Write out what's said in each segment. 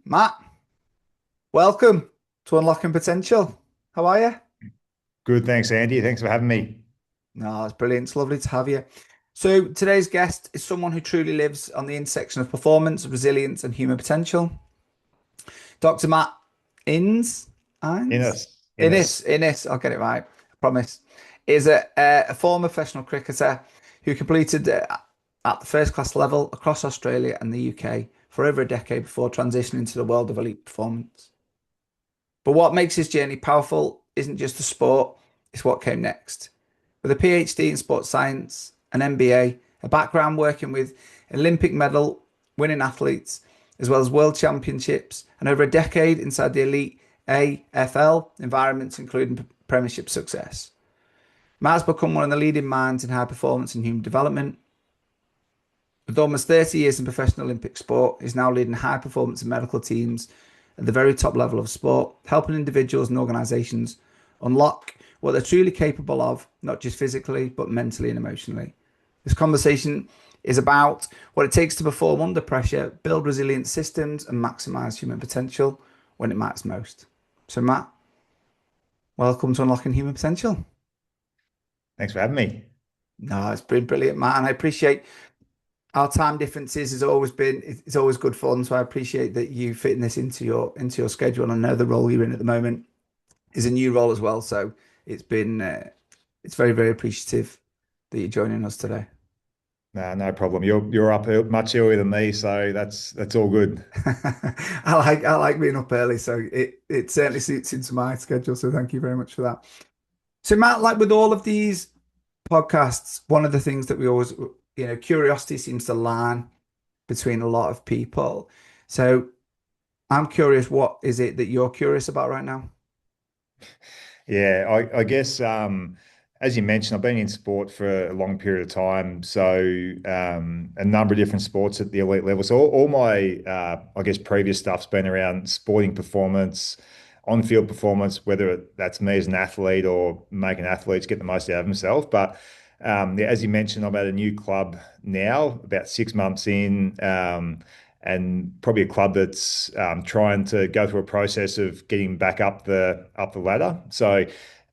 Matt, welcome to Unlocking Potential. How are you? Good, thanks, Andy. Thanks for having me. No, it's brilliant. It's lovely to have you. So, today's guest is someone who truly lives on the intersection of performance, resilience, and human potential. Dr. Matt Innes, Innes, Innes, Innes. I'll get it right, I promise, is a former professional cricketer who completed at the first class level across Australia and the UK for over a decade before transitioning to the world of elite performance. But what makes his journey powerful isn't just the sport, it's what came next. With a PhD in sports science, an MBA, a background working with Olympic medal winning athletes, as well as world championships, and over a decade inside the elite AFL environments, including premiership success. Matt has become one of the leading minds in high performance and human development. With almost 30 years in professional Olympic sport, he's now leading high performance and medical teams at the very top level of sport, helping individuals and organizations unlock what they're truly capable of, not just physically, but mentally and emotionally. This conversation is about what it takes to perform under pressure, build resilient systems, and maximize human potential when it matters most. So, Matt, welcome to Unlocking Human Potential. Thanks for having me. No, it's been brilliant, Matt, and I appreciate our time differences has always been it's always good fun. So I appreciate that you fitting this into your schedule. And I know the role you're in at the moment is a new role as well. So it's been it's very, very appreciative that you're joining us today. No, no problem. You're up much earlier than me, so that's all good. I like being up early, so it certainly suits into my schedule. So thank you very much for that. So Matt, like with all of these podcasts, one of the things that we always, curiosity seems to line between a lot of people. So I'm curious, what is it that you're curious about right now? Yeah, I guess as you mentioned, I've been in sport for a long period of time, so a number of different sports at the elite level. So all my I guess previous stuff's been around sporting performance, on-field performance, whether that's me as an athlete or making athletes get the most out of themselves. But yeah, as you mentioned, I'm at a new club now, about 6 months in. And probably a club that's trying to go through a process of getting back up the ladder. So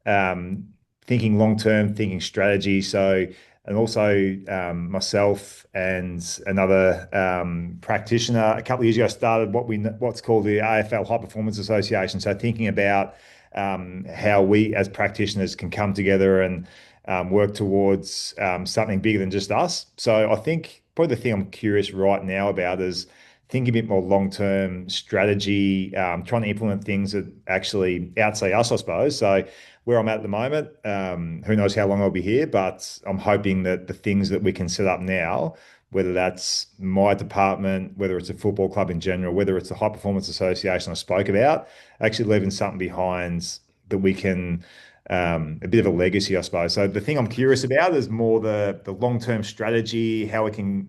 um, thinking long term, thinking strategy. So and also myself and another practitioner a couple of years ago started what's called the AFL High Performance Association. So thinking about how we as practitioners can come together and work towards something bigger than just us. So I think probably the thing I'm curious right now about is thinking a bit more long-term strategy, trying to implement things that actually outsay us, I suppose. So where I'm at the moment, who knows how long I'll be here, but I'm hoping that the things that we can set up now, whether that's my department, whether it's a football club in general, whether it's the high performance association I spoke about, actually leaving something behind that we can a bit of a legacy, I suppose. So the thing I'm curious about is more the long-term strategy, how we can,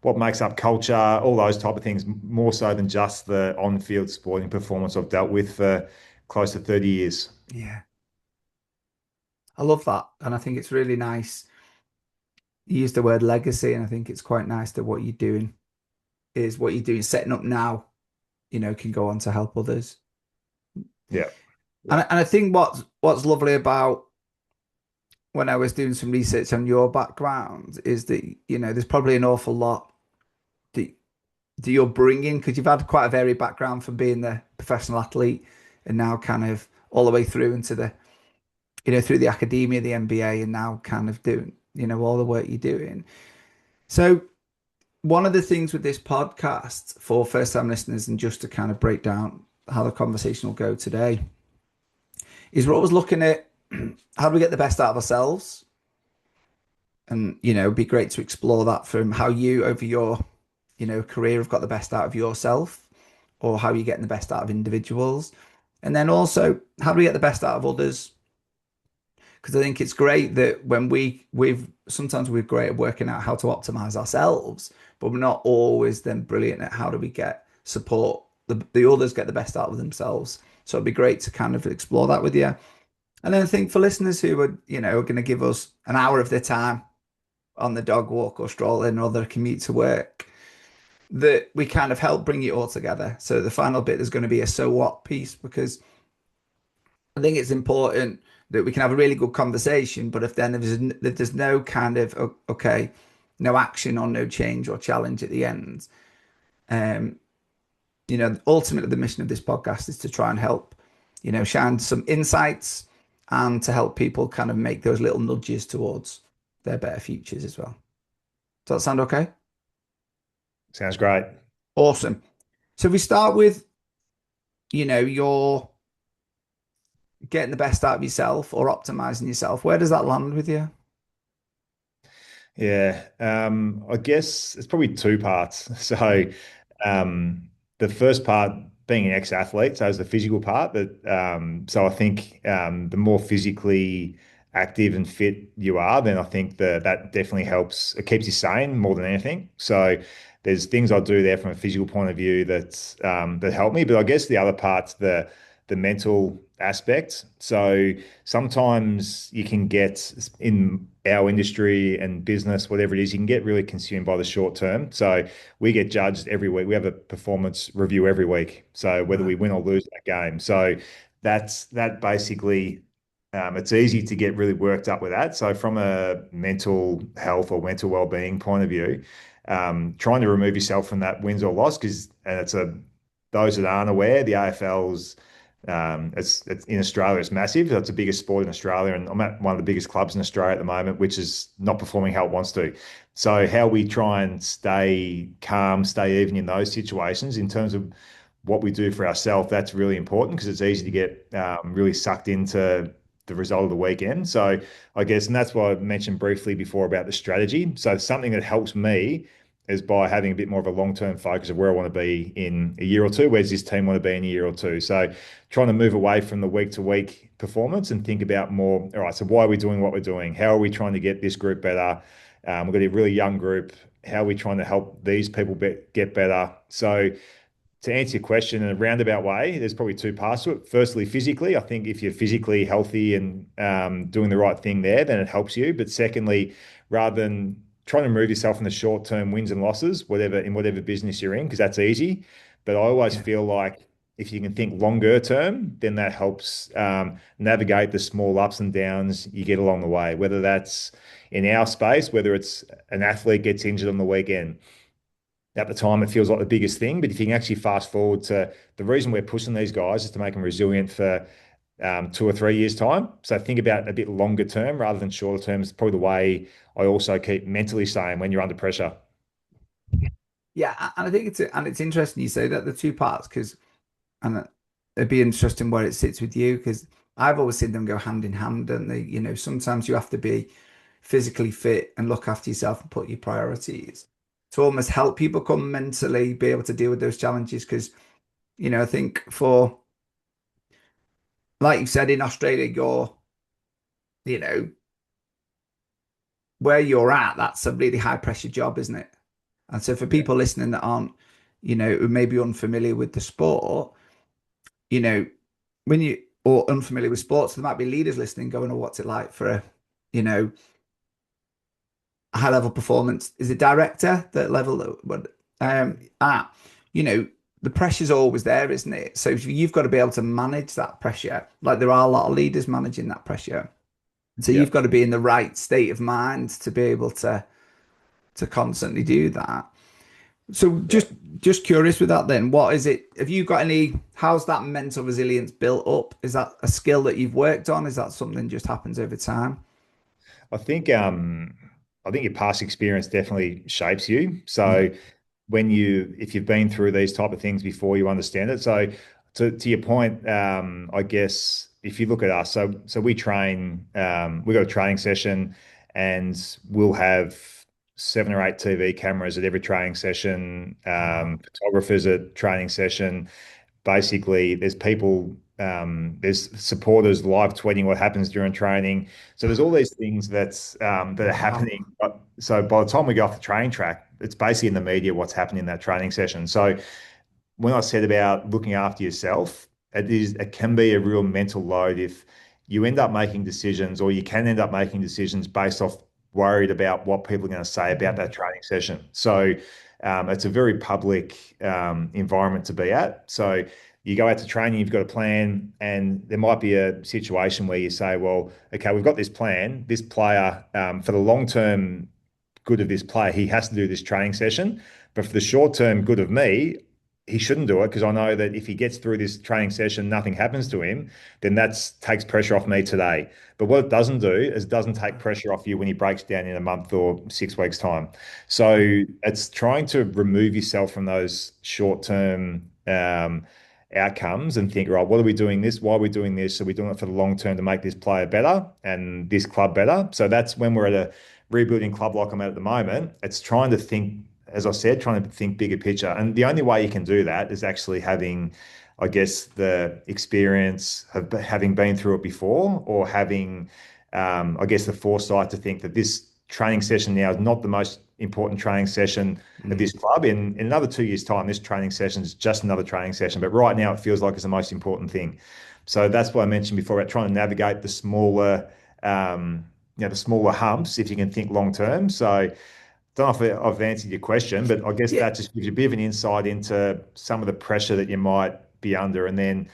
what makes up culture, all those type of things, more so than just the on-field sporting performance I've dealt with for close to 30 years. Yeah, I love that. And I think it's really nice. You use the word legacy, and I think it's quite nice that what you're doing, setting up now, can go on to help others. Yeah. And I think what's lovely about when I was doing some research on your background is that, there's probably an awful lot that, that you're bringing because you've had quite a varied background from being the professional athlete and now kind of all the way through into through the academia, the MBA, and now kind of doing, all the work you're doing. So one of the things with this podcast for first time listeners, and just to kind of break down how the conversation will go today, is we're always looking at how do we get the best out of ourselves? And, it'd be great to explore that from how you over your, career have got the best out of yourself or how you're getting the best out of individuals. And then also, how do we get the best out of others? Because I think it's great that when we've sometimes we're great at working out how to optimize ourselves, but we're not always then brilliant at how do we get support the others get the best out of themselves. So it'd be great to kind of explore that with you. And then I think for listeners who are, are going to give us an hour of their time on the dog walk or strolling or their commute to work, that we kind of help bring it all together. So the final bit, there's going to be a so what piece because I think it's important that we can have a really good conversation, but if there's no kind of okay, no action or no change or challenge at the end, um, ultimately the mission of this podcast is to try and help, shine some insights and to help people kind of make those little nudges towards their better futures as well. Does that sound okay? Sounds great. Awesome. So if we start with, your getting the best out of yourself or optimizing yourself, where does that land with you? Yeah, I guess it's probably two parts. So, um, the first part being an ex-athlete, so is the physical part. So I think the more physically active and fit you are, then I think that definitely helps. It keeps you sane more than anything. So there's things I do there from a physical point of view that help me. But I guess the other part's the mental aspect. So sometimes you can get in our industry and business, whatever it is, you can get really consumed by the short term. So we get judged every week. We have a performance review every week. So whether we Right. win or lose that game. So that basically it's easy to get really worked up with that. So from a mental health or mental well-being point of view, trying to remove yourself from that wins or loss, because and it's a those that aren't aware, the AFL's it's in Australia, it's massive. It's the biggest sport in Australia, and I'm at one of the biggest clubs in Australia at the moment, which is not performing how it wants to. So, how we try and stay calm, stay even in those situations, in terms of what we do for ourselves, that's really important because it's easy to get really sucked into the result of the weekend. So, I guess, and that's what I mentioned briefly before about the strategy. So, something that helps me is by having a bit more of a long-term focus of where I want to be in a year or two. Where's this team want to be in a year or two? So trying to move away from the week to week performance and think about more, all right, so why are we doing what we're doing? How are we trying to get this group better? We've got a really young group. How are we trying to help these people get better? So to answer your question in a roundabout way, there's probably two parts to it. Firstly, physically, I think if you're physically healthy and doing the right thing there, then it helps you. But secondly, rather than trying to remove yourself from the short-term wins and losses, whatever business you're in, because that's easy. But I always Yeah. feel like if you can think longer term, then that helps navigate the small ups and downs you get along the way. Whether that's in our space, whether it's an athlete gets injured on the weekend, at the time it feels like the biggest thing. But if you can actually fast forward to the reason we're pushing these guys is to make them resilient for 2 or 3 years' time. So think about a bit longer term rather than shorter term. It's probably the way I also keep mentally sane when you're under pressure. Yeah, and I think it's interesting you say that the two parts because and it'd be interesting where it sits with you because I've always seen them go hand in hand, and sometimes you have to be physically fit and look after yourself and put your priorities to almost help you become mentally be able to deal with those challenges because I think for like you said in Australia, you know, where you're at, that's a really high pressure job, isn't it? And so for Yeah. people listening that aren't, who may be unfamiliar with the sport, you know, when you or unfamiliar with sports, there might be leaders listening going, oh, what's it like for a, you know, high level performance? Is it director that level that would you know, the pressure's always there, isn't it? So you've got to be able to manage that pressure. Like there are a lot of leaders managing that pressure. So Yeah. you've got to be in the right state of mind to be able to constantly do that. So Yeah. just curious with that then, what is it? Have you got any, how's that mental resilience built up? Is that a skill that you've worked on? Is that something just happens over time? I think I think your past experience definitely shapes you. Yeah. So if you've been through these type of things before, you understand it. So to your point, I guess if you look at us, so we train, we got a training session, and we'll have 7 or 8 TV cameras at every training session, Wow. photographers at training session. Basically, there's supporters live tweeting what happens during training. So there's all these things that are Wow. happening. So by the time we go off the training track, it's basically in the media what's happening in that training session. So when I said about looking after yourself, it can be a real mental load if you end up making decisions, or you can end up making decisions based off worried about what people are going to say about that training session. So it's a very public environment to be at. So you go out to training, you've got a plan, and there might be a situation where you say, well, okay, we've got this plan. This player, for the long term good of this player, he has to do this training session. But for the short term good of me, he shouldn't do it because I know that if he gets through this training session, nothing happens to him, then that takes pressure off me today. But what it doesn't do is it doesn't take pressure off you when he breaks down in a month or 6 weeks' time. So it's trying to remove yourself from those short-term outcomes and think, right, what are we doing this? Why are we doing this? Are we doing it for the long term to make this player better and this club better? So that's when we're at a rebuilding club like I'm at the moment. It's trying to think, as I said, trying to think bigger picture. And the only way you can do that is actually having, I guess, the experience of having been through it before, or having, I guess, the foresight to think that this training session now is not the most important training session at Mm. this club. In another 2 years' time, this training session is just another training session. But right now, it feels like it's the most important thing. So that's what I mentioned before about trying to navigate the smaller humps if you can think long term. So don't know if I've answered your question, but I guess Yeah. that just gives you a bit of an insight into some of the pressure that you might be under. And then,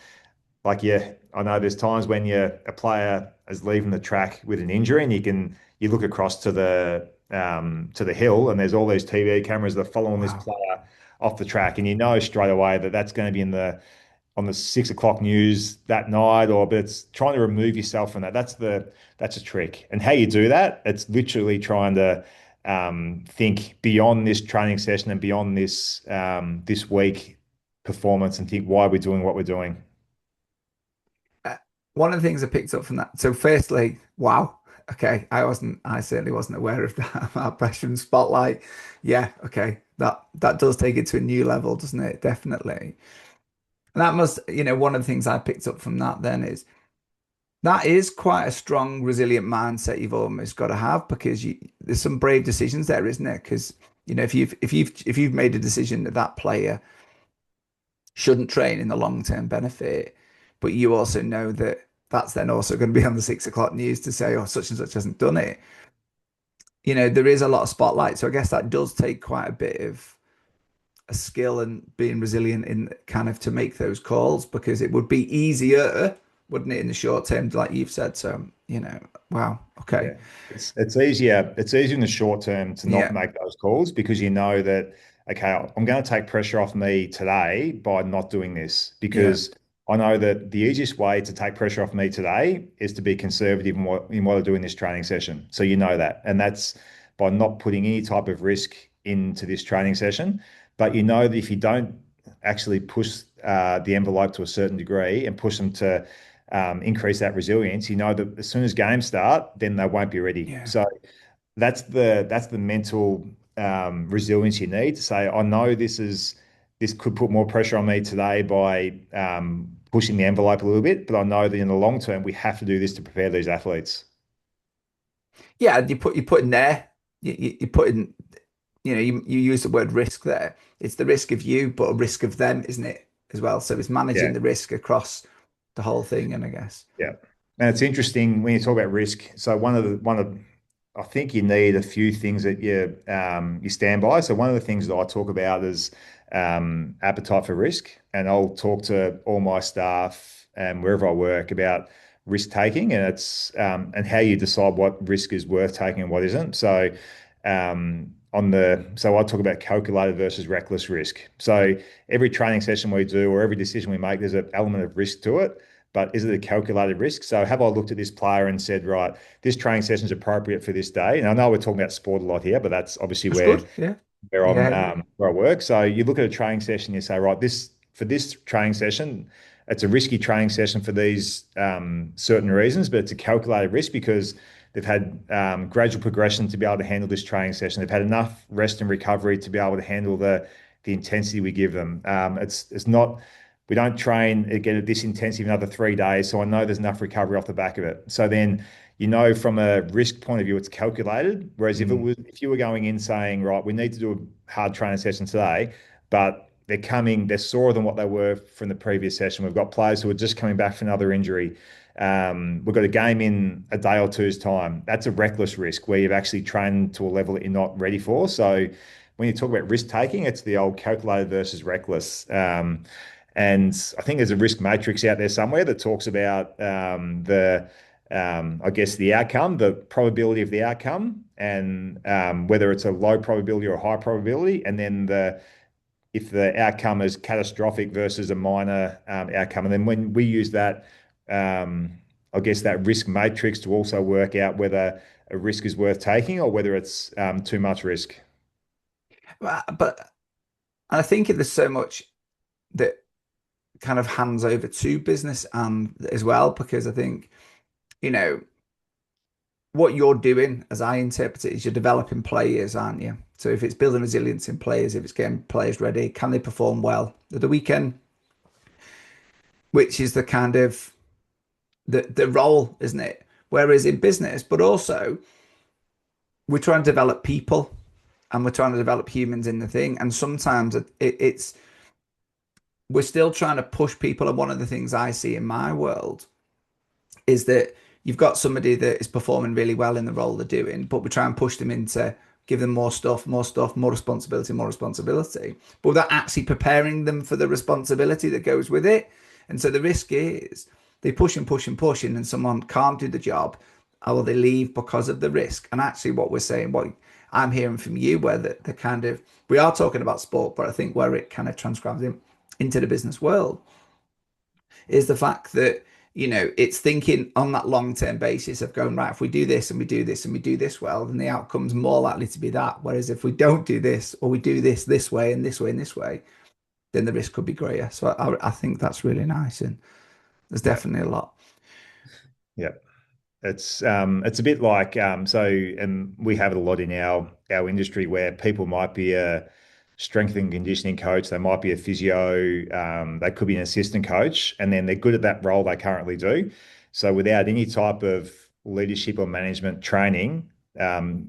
like, yeah, I know there's times when a player is leaving the track with an injury, and you look across to the hill, and there's all these TV cameras that are following this Wow. player off the track, and you know straight away that that's going to be in the on the 6 o'clock news that night, or but it's trying to remove yourself from that. That's a trick. And how you do that, it's literally trying to think beyond this training session and beyond this week performance and think why we're doing what we're doing. Uh, One of the things I picked up from that. So, firstly, wow. Okay, I certainly wasn't aware of that. Our pressure and spotlight. Yeah, okay. That does take it to a new level, doesn't it? Definitely. And that must, one of the things I picked up from that then is that is quite a strong, resilient mindset you've almost got to have, because there's some brave decisions there, isn't it? Because if you've made a decision that that player shouldn't train in the long term benefit, but you also know that that's then also going to be on the 6 o'clock news to say, oh, such and such hasn't done it. There is a lot of spotlight. So I guess that does take quite a bit of a skill and being resilient in kind of to make those calls, because it would be easier, wouldn't it, in the short term, like you've said. So, wow. Okay. Yeah, it's easier. It's easier in the short term to not Yeah. make those calls because you know that okay, I'm going to take pressure off me today by not doing this Yeah. because I know that the easiest way to take pressure off me today is to be conservative in what I do in this training session. So you know that, and that's by not putting any type of risk into this training session. But you know that if you don't actually push the envelope to a certain degree and push them to increase that resilience, you know that as soon as games start, then they won't be ready. Yeah. So that's the mental resilience you need to say, I know this could put more pressure on me today by pushing the envelope a little bit, but I know that in the long term we have to do this to prepare these athletes. Yeah. You put in there, you put in, you use the word risk there. It's the risk of you, but a risk of them, isn't it, as well? So it's managing Yeah. the risk across the whole thing, and I guess. Yeah. And it's interesting when you talk about risk. So I think you need a few things that you stand by. So one of the things that I talk about is appetite for risk, and I'll talk to all my staff and wherever I work about risk taking, and it's and how you decide what risk is worth taking and what isn't. So I talk about calculated versus reckless risk. So every training session we do or every decision we make, there's an element of risk to it, but is it a calculated risk? So have I looked at this player and said, right, this training session is appropriate for this day? And I know we're talking about sport a lot here, but that's obviously That's where good. Yeah. where I'm Yeah. where I work. So you look at a training session, you say, right, this training session, it's a risky training session for these certain reasons, but it's a calculated risk because they've had gradual progression to be able to handle this training session. They've had enough rest and recovery to be able to handle the intensity we give them. It's not. We don't train again at this intensity another 3 days, so I know there's enough recovery off the back of it. So then from a risk point of view, it's calculated. Whereas Mm. if you were going in saying, right, we need to do a hard training session today, but they're sore than what they were from the previous session. We've got players who are just coming back from another injury. We've got a game in a day or two's time. That's a reckless risk where you've actually trained to a level that you're not ready for. So when you talk about risk taking, it's the old calculated versus reckless. And I think there's a risk matrix out there somewhere that talks about I guess, the outcome, the probability of the outcome, and whether it's a low probability or a high probability, and then the if the outcome is catastrophic versus a minor outcome. And then when we use that, I guess that risk matrix to also work out whether a risk is worth taking or whether it's too much risk. But I think there's so much that kind of hands over to business and as well, because I think, you know, what you're doing, as I interpret it, is you're developing players, aren't you? So if it's building resilience in players, if it's getting players ready, can they perform well at the weekend? Which is the kind of the role, isn't it? Whereas in business, but also we're trying to develop people and we're trying to develop humans in the thing. And sometimes it's we're still trying to push people. And one of the things I see in my world is that you've got somebody that is performing really well in the role they're doing, but we try and push them into give them more stuff, more responsibility, more responsibility, but without actually preparing them for the responsibility that goes with it. And so the risk is they push and push and push, and then someone can't do the job, or they leave because of the risk. And actually, what we're saying, what I'm hearing from you, where the kind of we are talking about sport, but I think where it kind of transcribes into the business world is the fact that it's thinking on that long-term basis of going, right, if we do this and we do this and we do this well, then the outcome's more likely to be that. Whereas if we don't do this or we do this way and this way and this way, then the risk could be greater. So I think that's really nice. And there's Yeah, definitely a lot. yeah. It's a bit like and we have it a lot in our industry where people might be a strength and conditioning coach, they might be a physio, they could be an assistant coach, and then they're good at that role they currently do. So without any type of leadership or management training,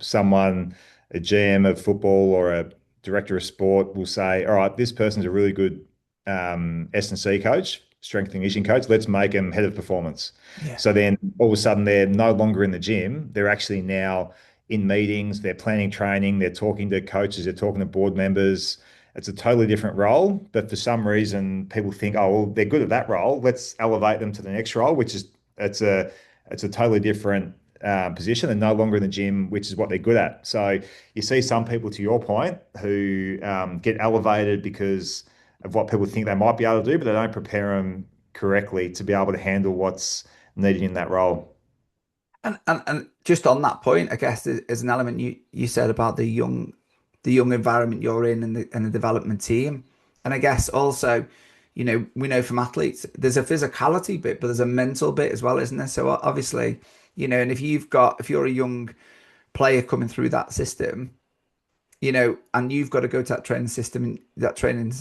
someone, a GM of football or a director of sport will say, all right, this person's a really good S&C coach, strength and conditioning coach. Let's make them head of performance. Yeah. So then all of a sudden they're no longer in the gym. They're actually now in meetings, they're planning training, they're talking to coaches, they're talking to board members. It's a totally different role, but for some reason people think, oh, well, they're good at that role. Let's elevate them to the next role, which is it's a totally different position and no longer in the gym, which is what they're good at. So you see some people, to your point, who get elevated because of what people think they might be able to do, but they don't prepare them correctly to be able to handle what's needed in that role. And just on that point, I guess there's an element you said about the young environment you're in and the development team. And I guess also, we know from athletes, there's a physicality bit, but there's a mental bit as well, isn't there? So obviously, and if you're a young player coming through that system, and you've got to go to that training system and that training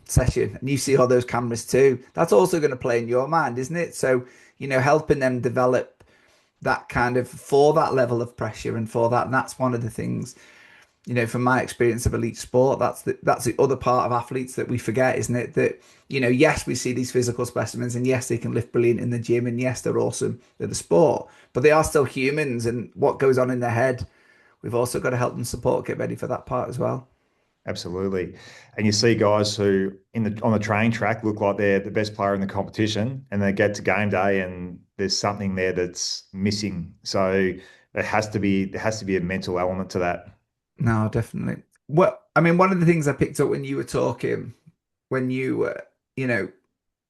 session, and you see all those cameras too, that's also going to play in your mind, isn't it? So, helping them develop that kind of for that level of pressure and for that, and that's one of the things from my experience of elite sport, that's the other part of athletes that we forget, isn't it? That yes, we see these physical specimens, and yes, they can lift brilliant in the gym, and yes, they're awesome at the sport, but they are still humans, and what goes on in their head, we've also got to help them support, get ready for that part as well. Absolutely. And you see guys who on the training track look like they're the best player in the competition and they get to game day and there's something there that's missing. So there has to be a mental element to that. No, definitely. Well, I mean, one of the things I picked up when you were talking, when you were, you know,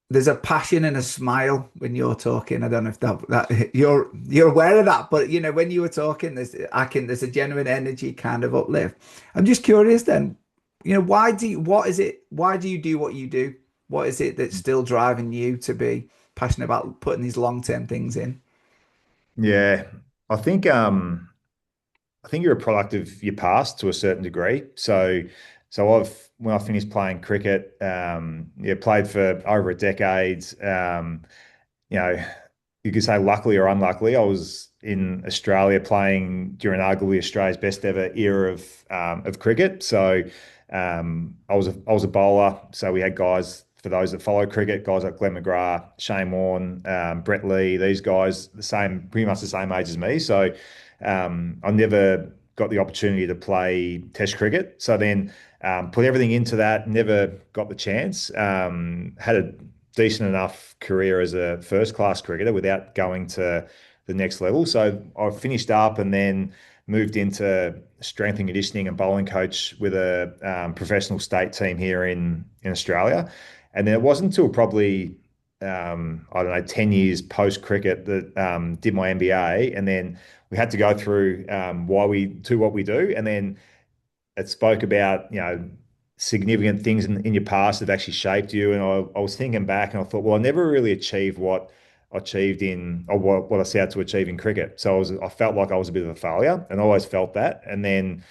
there's a passion and a smile when you're talking. I don't know if that you're aware of that, but when you were talking, there's a genuine energy kind of uplift. I'm just curious then, why do you do what you do? What is it that's still driving you to be passionate about putting these long-term things in? Yeah. I think um I think you're a product of your past to a certain degree. So when I finished playing cricket, yeah, played for over a decade. You know, you could say luckily or unluckily, I was in Australia playing during arguably Australia's best ever era of cricket. So I was a bowler. So we had guys, for those that follow cricket, guys like Glenn McGrath, Shane Warne, Brett Lee, these guys, pretty much the same age as me. So I never got the opportunity to play Test cricket. So then put everything into that, never got the chance. Had a decent enough career as a first class cricketer without going to the next level. So I finished up and then moved into strength and conditioning and bowling coach with a professional state team here in Australia. And then it wasn't until probably I don't know, 10 years post cricket that did my MBA. And then we had to go through why we do what we do. And then it spoke about, significant things in your past that have actually shaped you. And I was thinking back and I thought, well, I never really achieved what I achieved in, or what I set out to achieve in cricket. So I felt like I was a bit of a failure and I always felt that. And then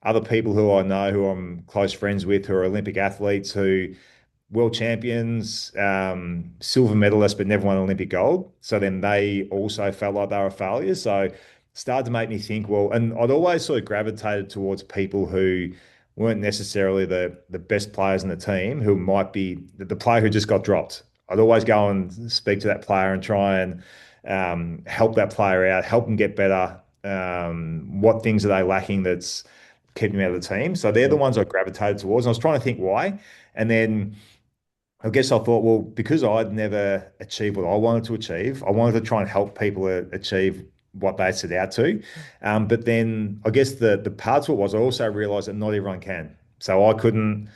other people who I know, who I'm close friends with, who are Olympic athletes, who world champions, silver medalists, but never won Olympic gold. So then they also felt like they were failures. So it started to make me think, well, and I'd always sort of gravitated towards people who weren't necessarily the best players in the team, who might be the player who just got dropped. I'd always go and speak to that player and try and help that player out, help them get better. What things are they lacking that's keeping them out of the team? So they're the ones I gravitated towards. And I was trying to think why. And then I guess I thought, well, because I'd never achieved what I wanted to achieve, I wanted to try and help people achieve what they set out to. But then I guess the part to it was I also realized that not everyone can. So I couldn't,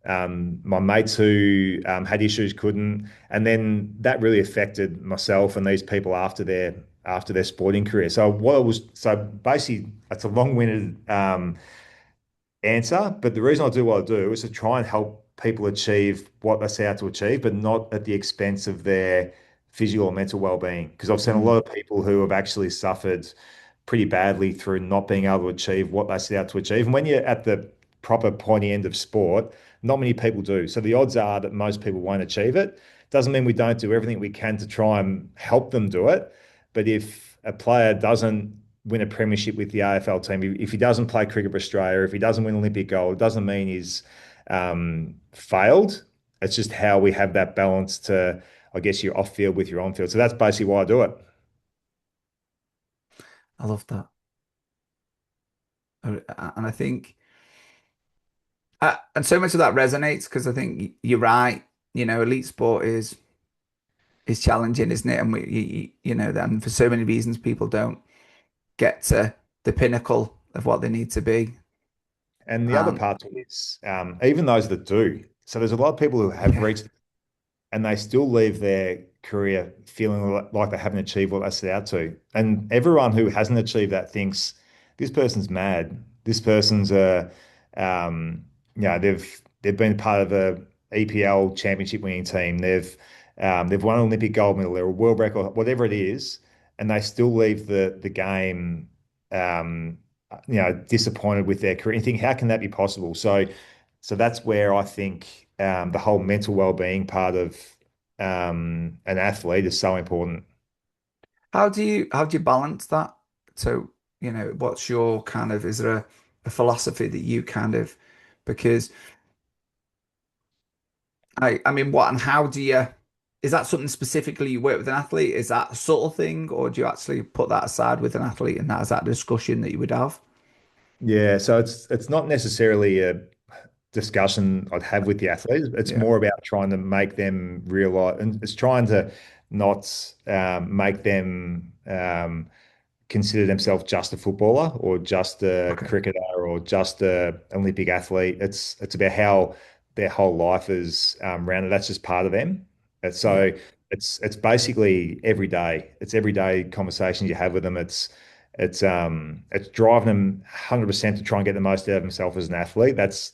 my mates who had issues couldn't. And then that really affected myself and these people after their sporting career. So basically it's a long-winded answer. But the reason I do what I do is to try and help people achieve what they set out to achieve, but not at the expense of their physical or mental well-being. Because I've seen a lot Mm. of people who have actually suffered pretty badly through not being able to achieve what they set out to achieve. And when you're at the proper pointy end of sport, not many people do. So the odds are that most people won't achieve it. Doesn't mean we don't do everything we can to try and help them do it. But if a player doesn't win a premiership with the AFL team, if he doesn't play cricket for Australia, if he doesn't win Olympic gold, it doesn't mean he's failed. It's just how we have that balance to, I guess, your off field with your on field. So that's basically why I do it. I love that. And I think, and so much of that resonates because I think you're right. Elite sport is challenging, isn't it? And then for so many reasons, people don't get to the pinnacle of what they need to be. And the other And part to it is even those that do. So there's a lot of people who have yeah, reached and they still leave their career feeling like they haven't achieved what they set out to. And everyone who hasn't achieved that thinks this person's mad. This person's they've been part of a EPL championship winning team. They've won an Olympic gold medal, they're a world record, whatever it is, and they still leave the game um, disappointed with their career. And you think, how can that be possible? So that's where I think the whole mental well-being part of an athlete is so important. how do you balance that? So, what's your kind of, is there a philosophy that you kind of, because I mean, what and how do you, is that something specifically you work with an athlete? Is that a subtle thing, or do you actually put that aside with an athlete and that is that discussion that you would have? Yeah, so it's not necessarily a discussion I'd have with the athletes. It's Yeah. more about trying to make them realize, and it's trying to not make them consider themselves just a footballer or just a Okay. cricketer or just a Olympic athlete. It's about how their whole life is rounded. That's just part of them. And Yeah. so it's basically every day. It's everyday conversations you have with them. It's driving them 100% to try and get the most out of himself as an athlete. That's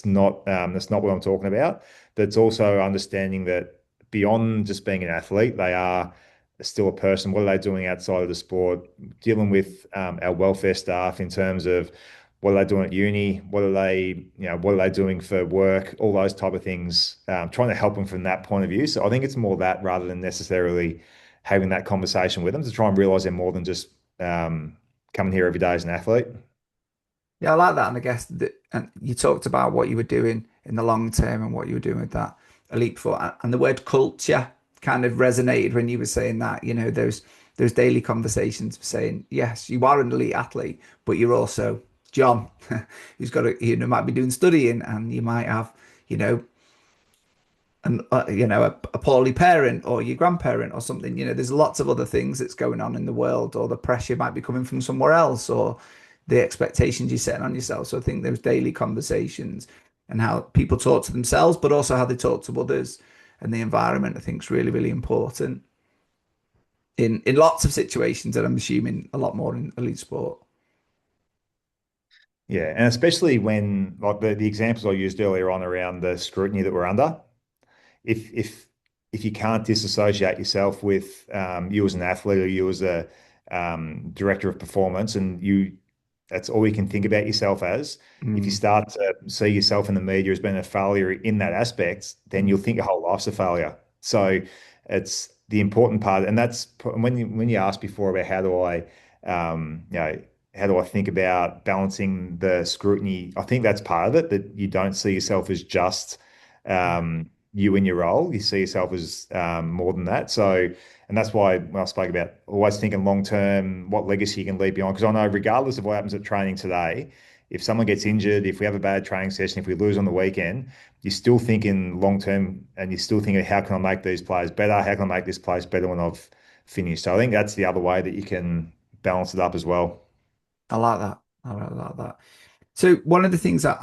not what I'm talking about. But it's also understanding that beyond just being an athlete, they are still a person. What are they doing outside of the sport? Dealing with our welfare staff in terms of what are they doing at uni? What are they doing for work? All those type of things. Trying to help them from that point of view. So I think it's more that rather than necessarily having that conversation with them to try and realize they're more than just coming here every day as an athlete. Yeah, I like that. And I guess that, and you talked about what you were doing in the long term and what you were doing with that elite foot, and the word culture kind of resonated when you were saying that, those daily conversations of saying, yes, you are an elite athlete, but you're also John, who's got might be doing studying, and you might have, you know, a poorly parent or your grandparent or something. There's lots of other things that's going on in the world, or the pressure might be coming from somewhere else, or the expectations you're setting on yourself. So I think those daily conversations and how people talk to themselves, but also how they talk to others and the environment, I think is really, really important in lots of situations, and I'm assuming a lot more in elite sport. Yeah, and especially when like the examples I used earlier on around the scrutiny that we're under, if if if you can't disassociate yourself with you as an athlete or you as a director of performance, and you that's all you can think about yourself as. If you Mm, start to see yourself in the media as being a failure in that aspect, then you'll mm, think your whole life's a failure. So it's the important part, and that's when you asked before about how do I think about balancing the scrutiny? I think that's part of it, that you don't see yourself as just yeah, you in your role. You see yourself as more than that. So, and that's why when I spoke about always thinking long term, what legacy you can leave behind. Because I know, regardless of what happens at training today, if someone gets injured, if we have a bad training session, if we lose on the weekend, you're still thinking long term, and you're still thinking, how can I make these players better? How can I make this place better when I've finished? So I think that's the other way that you can balance it up as well. I like that. I really like that. So one of the things that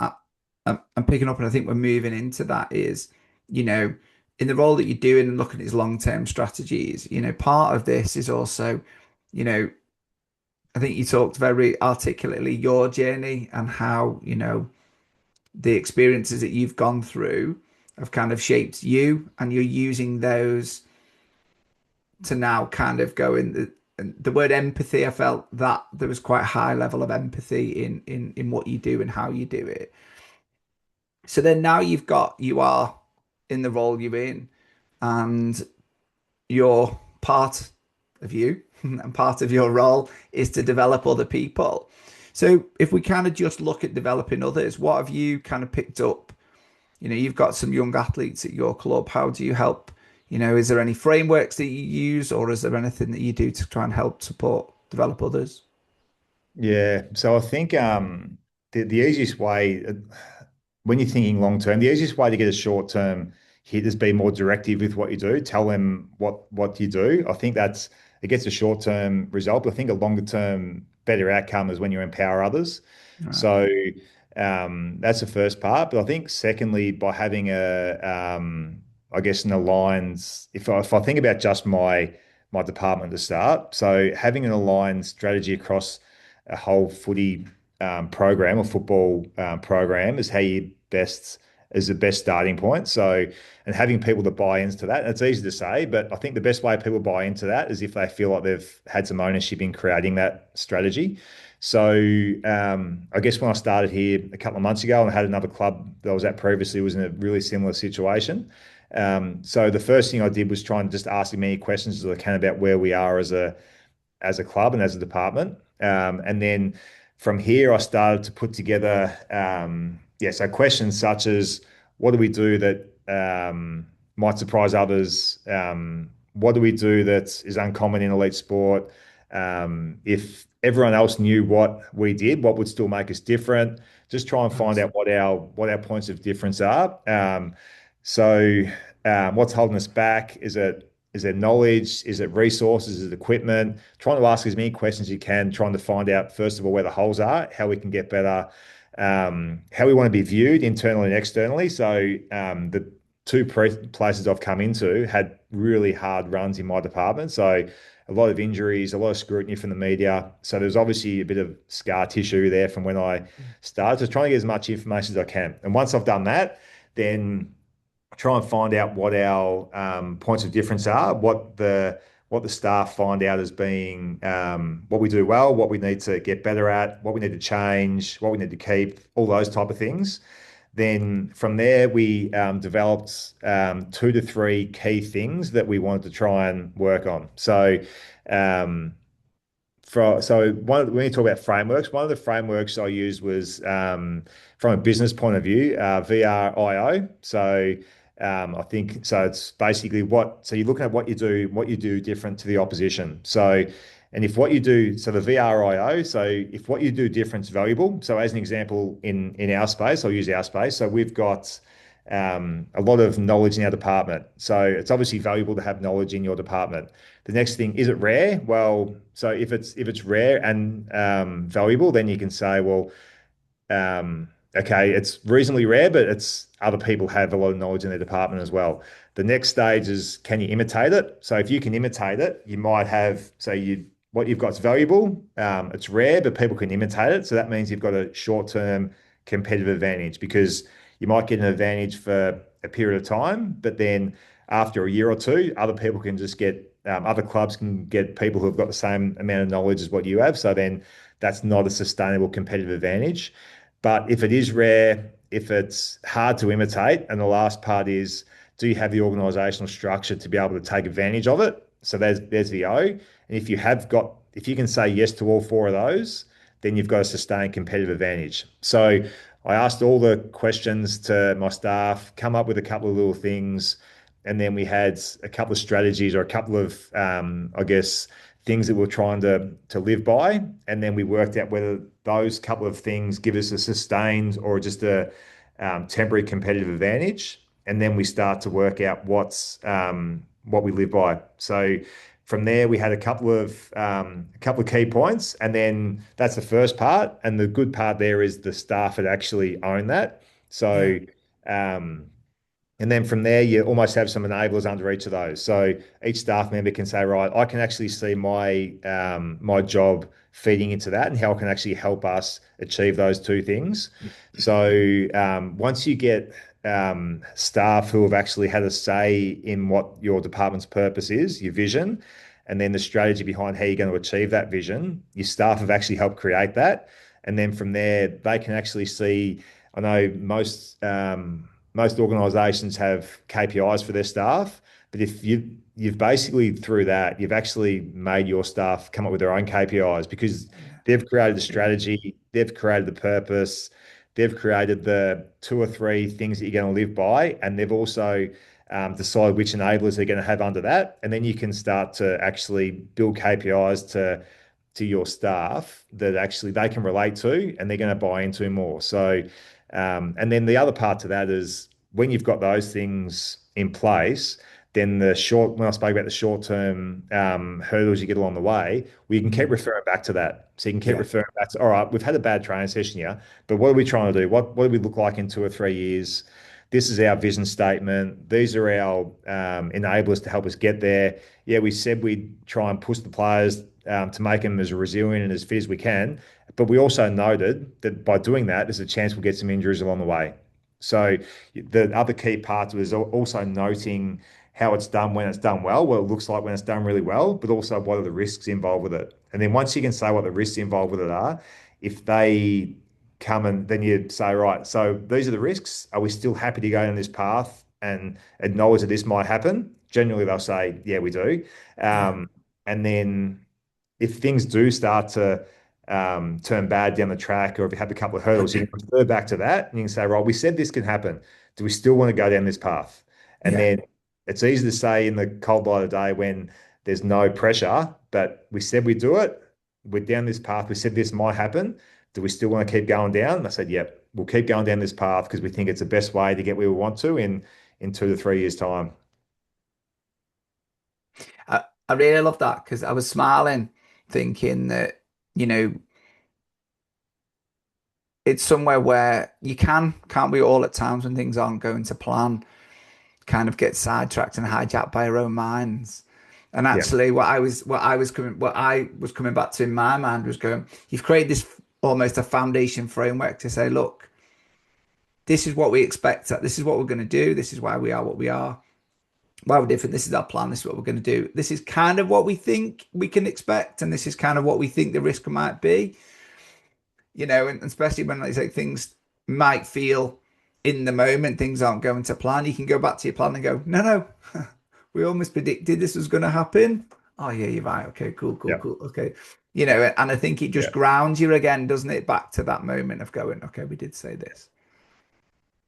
I'm picking up, and I think we're moving into that is, you know, in the role that you're doing and looking at his long-term strategies, part of this is also, you know, I think you talked very articulately your journey and how, the experiences that you've gone through have kind of shaped you, and you're using those to now kind of go in the word empathy. I felt that there was quite a high level of empathy in what you do and how you do it. So then now you are in the role you're in, and your part of you and part of your role is to develop other people. So if we kind of just look at developing others, what have you kind of picked up? You've got some young athletes at your club. How do you help? Is there any frameworks that you use, or is there anything that you do to try and help support develop others? Yeah, so I think the easiest way, when you're thinking long term, the easiest way to get a short term hit is be more directive with what you do. Tell them what you do. I think it gets a short term result, but I think a longer term better outcome is when you empower others. Right. So that's the first part. But I think secondly, by having I guess an aligned, if I think about just my department to start, so having an aligned strategy across a whole footy program or football program is how you best is the best starting point. So, and having people that buy into that, it's easy to say, but I think the best way people buy into that is if they feel like they've had some ownership in creating that strategy. So, I guess when I started here a couple of months ago and I had another club that I was at previously was in a really similar situation. So the first thing I did was try and just ask as many questions as I can about where we are as a club and as a department. And then from here, I started to put together, so questions such as what do we do that might surprise others? What do we do that is uncommon in elite sport? If everyone else knew what we did, what would still make us different? Just try and find Nice. out what our points of difference are. What's holding us back? Is it knowledge? Is it resources? Is it equipment? Trying to ask as many questions as you can, trying to find out, first of all, where the holes are, how we can get better, how we want to be viewed internally and externally. So the two places I've come into had really hard runs in my department. So a lot of injuries, a lot of scrutiny from the media. So there's obviously a bit of scar tissue there from when I started. So trying to get as much information as I can. And once I've done that, then try and find out what our points of difference are, what the staff find out as being what we do well, what we need to get better at, what we need to change, what we need to keep, all those type of things. Then from there, we developed 2 to 3 key things that we wanted to try and work on. So um, when you talk about frameworks, one of the frameworks I used was from a business point of view, VRIO. So I think so. It's basically so you're looking at what you do different to the opposition. So And if what you do, so the VRIO, so if what you do different is valuable. So as an example, in our space, I'll use our space. So we've got a lot of knowledge in our department. So it's obviously valuable to have knowledge in your department. The next thing, is it rare? Well, so if it's rare and valuable, then you can say, well, okay, it's reasonably rare, but it's other people have a lot of knowledge in their department as well. The next stage is, can you imitate it? So if you can imitate it, you might have, so you what you've got is valuable. It's rare, but people can imitate it. So that means you've got a short-term competitive advantage because you might get an advantage for a period of time, but then after a year or two, other people can just get other clubs can get people who have got the same amount of knowledge as what you have. So then that's not a sustainable competitive advantage. But if it is rare, if it's hard to imitate, and the last part is, do you have the organizational structure to be able to take advantage of it? So there's the O. And if you can say yes to all four of those, then you've got a sustained competitive advantage. So I asked all the questions to my staff, come up with a couple of little things, and then we had a couple of strategies or a couple of, I guess, things that we're trying to live by, and then we worked out whether those couple of things give us a sustained or just a temporary competitive advantage, and then we start to work out what we live by. So from there, we had a couple of key points, and then that's the first part. And the good part there is the staff had actually owned that. Yeah. So um, and then from there, you almost have some enablers under each of those. So each staff member can say, right, I can actually see my job feeding into that and how it can actually help us achieve those two things. So once you get staff who have actually had a say in what your department's purpose is, your vision, and then the strategy behind how you're going to achieve that vision, your staff have actually helped create that. And then from there, they can actually see. I know most organisations have KPIs for their staff, but if you've basically through that you've actually made your staff come up with their own KPIs because Yeah. they've created the strategy, they've created the purpose, they've created the two or three things that you're going to live by, and they've also decide which enablers they're going to have under that, and then you can start to actually build KPIs to your staff that actually they can relate to and they're going to buy into more. So, and then the other part to that is when you've got those things in place, then when I spoke about the short term hurdles you get along the way, we can keep Mm. referring back to that. So you can keep Yeah. referring back to, all right, we've had a bad training session here, but what are we trying to do? What do we look like in 2 or 3 years? This is our vision statement. These are our enablers to help us get there. Yeah, we said we'd try and push the players to make them as resilient and as fit as we can. But we also noted that by doing that, there's a chance we'll get some injuries along the way. So the other key part was also noting how it's done when it's done well, what it looks like when it's done really well, but also what are the risks involved with it. And then once you can say what the risks involved with it are, if they come and then you say, right, so these are the risks. Are we still happy to go down this path and acknowledge that this might happen? Generally, they'll say, yeah, we do. Yeah. And then if things do start to turn bad down the track, or if you have a couple of hurdles, you can refer back to that and you can say, right, we said this could happen. Do we still want to go down this path? And Yeah. then it's easy to say in the cold light of day when there's no pressure, but we said we do it. We're down this path. We said this might happen. Do we still want to keep going down? And I said, yep, we'll keep going down this path because we think it's the best way to get where we want to in 2 to 3 years' time. I really love that because I was smiling, thinking that, you know, it's somewhere where you can't we all at times when things aren't going to plan, kind of get sidetracked and hijacked by our own minds. And Yeah, actually what I was coming back to in my mind was going, you've created this almost a foundation framework to say, look, this is what we expect, this is what we're going to do, this is why we are what we are, why we're different, this is our plan, this is what we're going to do, this is kind of what we think we can expect, and this is kind of what we think the risk might be, and especially when, like I say, things might feel in the moment things aren't going to plan, you can go back to your plan and go, no, no, we almost predicted this was going to happen. Oh yeah, you're right. Okay, cool, cool, yeah, cool. Okay. And I think it yeah. just grounds you again, doesn't it, back to that moment of going, okay, we did say this.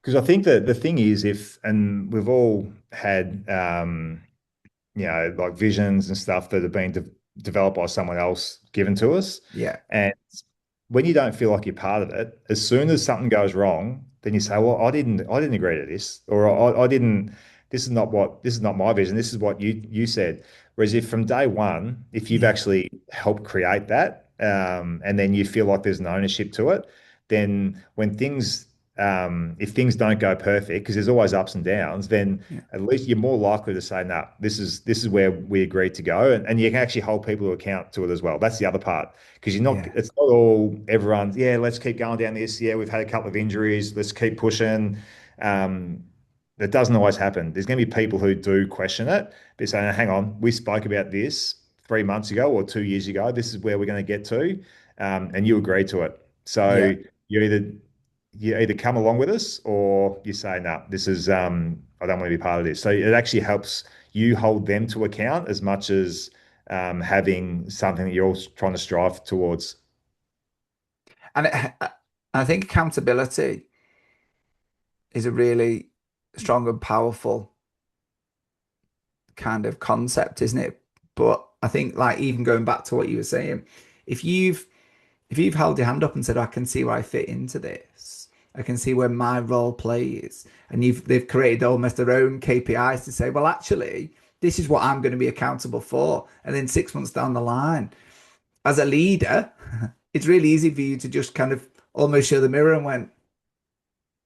Because I think that the thing is, and we've all had, like visions and stuff that have been developed by someone else, given to us. Yeah. And when you don't feel like you're part of it, as soon as something goes wrong, then you say, "Well, I didn't agree to this, or I didn't. This is not my vision. This is what you said." Whereas if from day one, if you've Yeah. actually helped create that, and then you feel like there's an ownership to it, then if things don't go perfect, because there's always ups and downs, then Yeah. at least you're more likely to say, "No, this is where we agreed to go," and you can actually hold people to account to it as well. That's the other part because Yeah. it's not all everyone, yeah, let's keep going down this. Yeah, we've had a couple of injuries. Let's keep pushing. Um, that doesn't always happen. There's going to be people who do question it, but saying, hang on, we spoke about this 3 months ago or 2 years ago. This is where we're going to get to. And you agree to it. Yeah. So you either you either come along with us or you say, no, this is I don't want to be part of this. So it actually helps you hold them to account as much as having something that you're all trying to strive towards. And I think accountability is a really strong and powerful kind of concept, isn't it? But I think like even going back to what you were saying, if you've if you've held your hand up and said, I can see where I fit into this, I can see where my role plays, and they've created almost their own KPIs to say, well, actually, this is what I'm going to be accountable for. And then 6 months down the line, as a leader, it's really easy for you to just kind of almost show the mirror and went,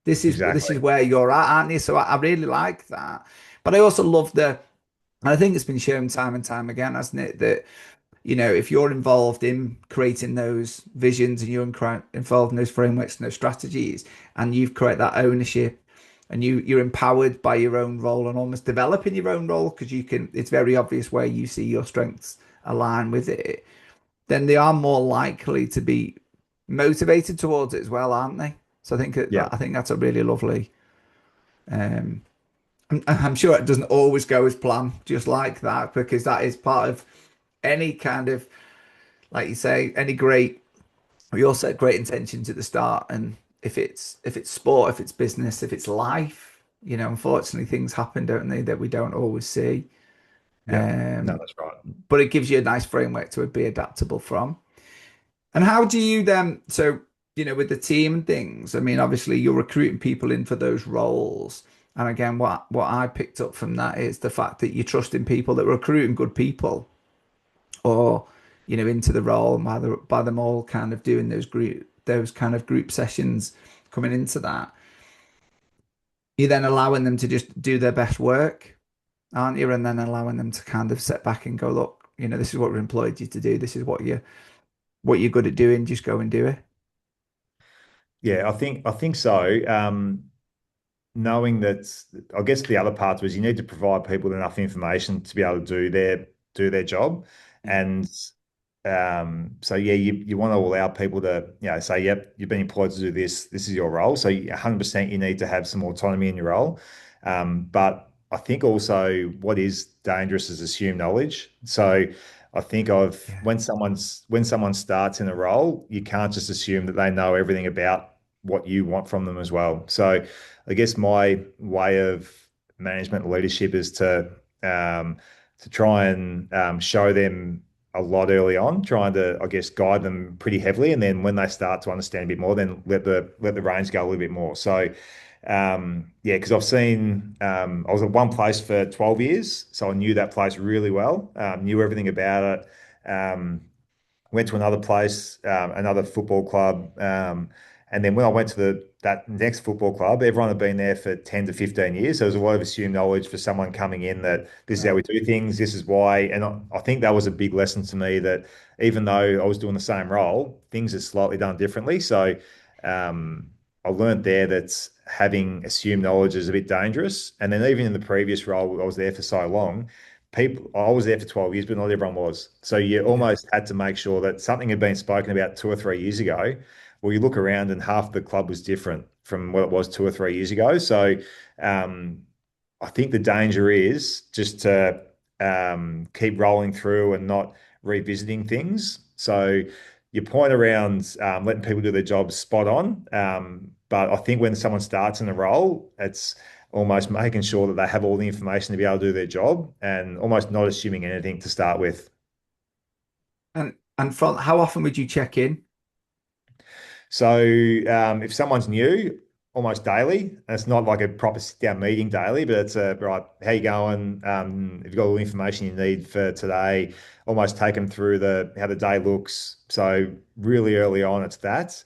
this is Exactly. where you're at, aren't you? So I really like that. But I also love and I think it's been shown time and time again, hasn't it, that if you're involved in creating those visions and you're involved in those frameworks and those strategies, and you've created that ownership, and you're empowered by your own role and almost developing your own role because it's very obvious where you see your strengths align with it, then they are more likely to be motivated towards it as well, aren't they? So Yeah. I think that's a really lovely. Um, I'm sure it doesn't always go as planned, just like that, because that is part of any kind of, like you say, any great. We all set great intentions at the start, and if it's sport, if it's business, if it's life, unfortunately things happen, don't they, that we don't always see. Yeah. No, Um, that's right. but it gives you a nice framework to be adaptable from. And how do you then, so, with the team and things, I mean, obviously you're recruiting people in for those roles. And again, what I picked up from that is the fact that you're trusting people that are recruiting good people or, into the role and by them all kind of doing those kind of group sessions coming into that. You're then allowing them to just do their best work, aren't you? And then allowing them to kind of sit back and go, look, this is what we employed you to do. This is what you're good at doing. Just go and do it. Yeah, I think so. Knowing that, I guess the other part was you need to provide people enough information to be able to do their job, Yeah. and so yeah, you want to allow people to say, yep, you've been employed to do this. This is your role. So 100% you need to have some autonomy in your role. But I think also what is dangerous is assumed knowledge. So I think of Yeah. when someone starts in a role, you can't just assume that they know everything about what you want from them as well. So I guess my way of management and leadership is to try and show them a lot early on, trying to, I guess, guide them pretty heavily, and then when they start to understand a bit more, then let the reins go a little bit more. So, yeah, because I was at one place for 12 years, so I knew that place really well, knew everything about it. Went to another place, another football club, and then when I went to that next football club, everyone had been there for 10 to 15 years. So there was a lot of assumed knowledge for someone coming in that this is how Right. we do things, this is why. And I think that was a big lesson to me that even though I was doing the same role, things are slightly done differently. So I learned there that having assumed knowledge is a bit dangerous. And then even in the previous role, I was there for so long, I was there for 12 years, but not everyone was. So you Yeah. almost had to make sure that something had been spoken about 2 or 3 years ago. Well, you look around and half the club was different from what it was 2 or 3 years ago. So um, I think the danger is just to keep rolling through and not revisiting things. So your point around letting people do their jobs spot on. But I think when someone starts in a role, it's almost making sure that they have all the information to be able to do their job and almost not assuming anything to start with. And from how often would you check in? So if someone's new, almost daily, and it's not like a proper sit down meeting daily, but it's a right, how you going? If you've got all the information you need for today, almost take them through the how the day looks. So really early on, it's that.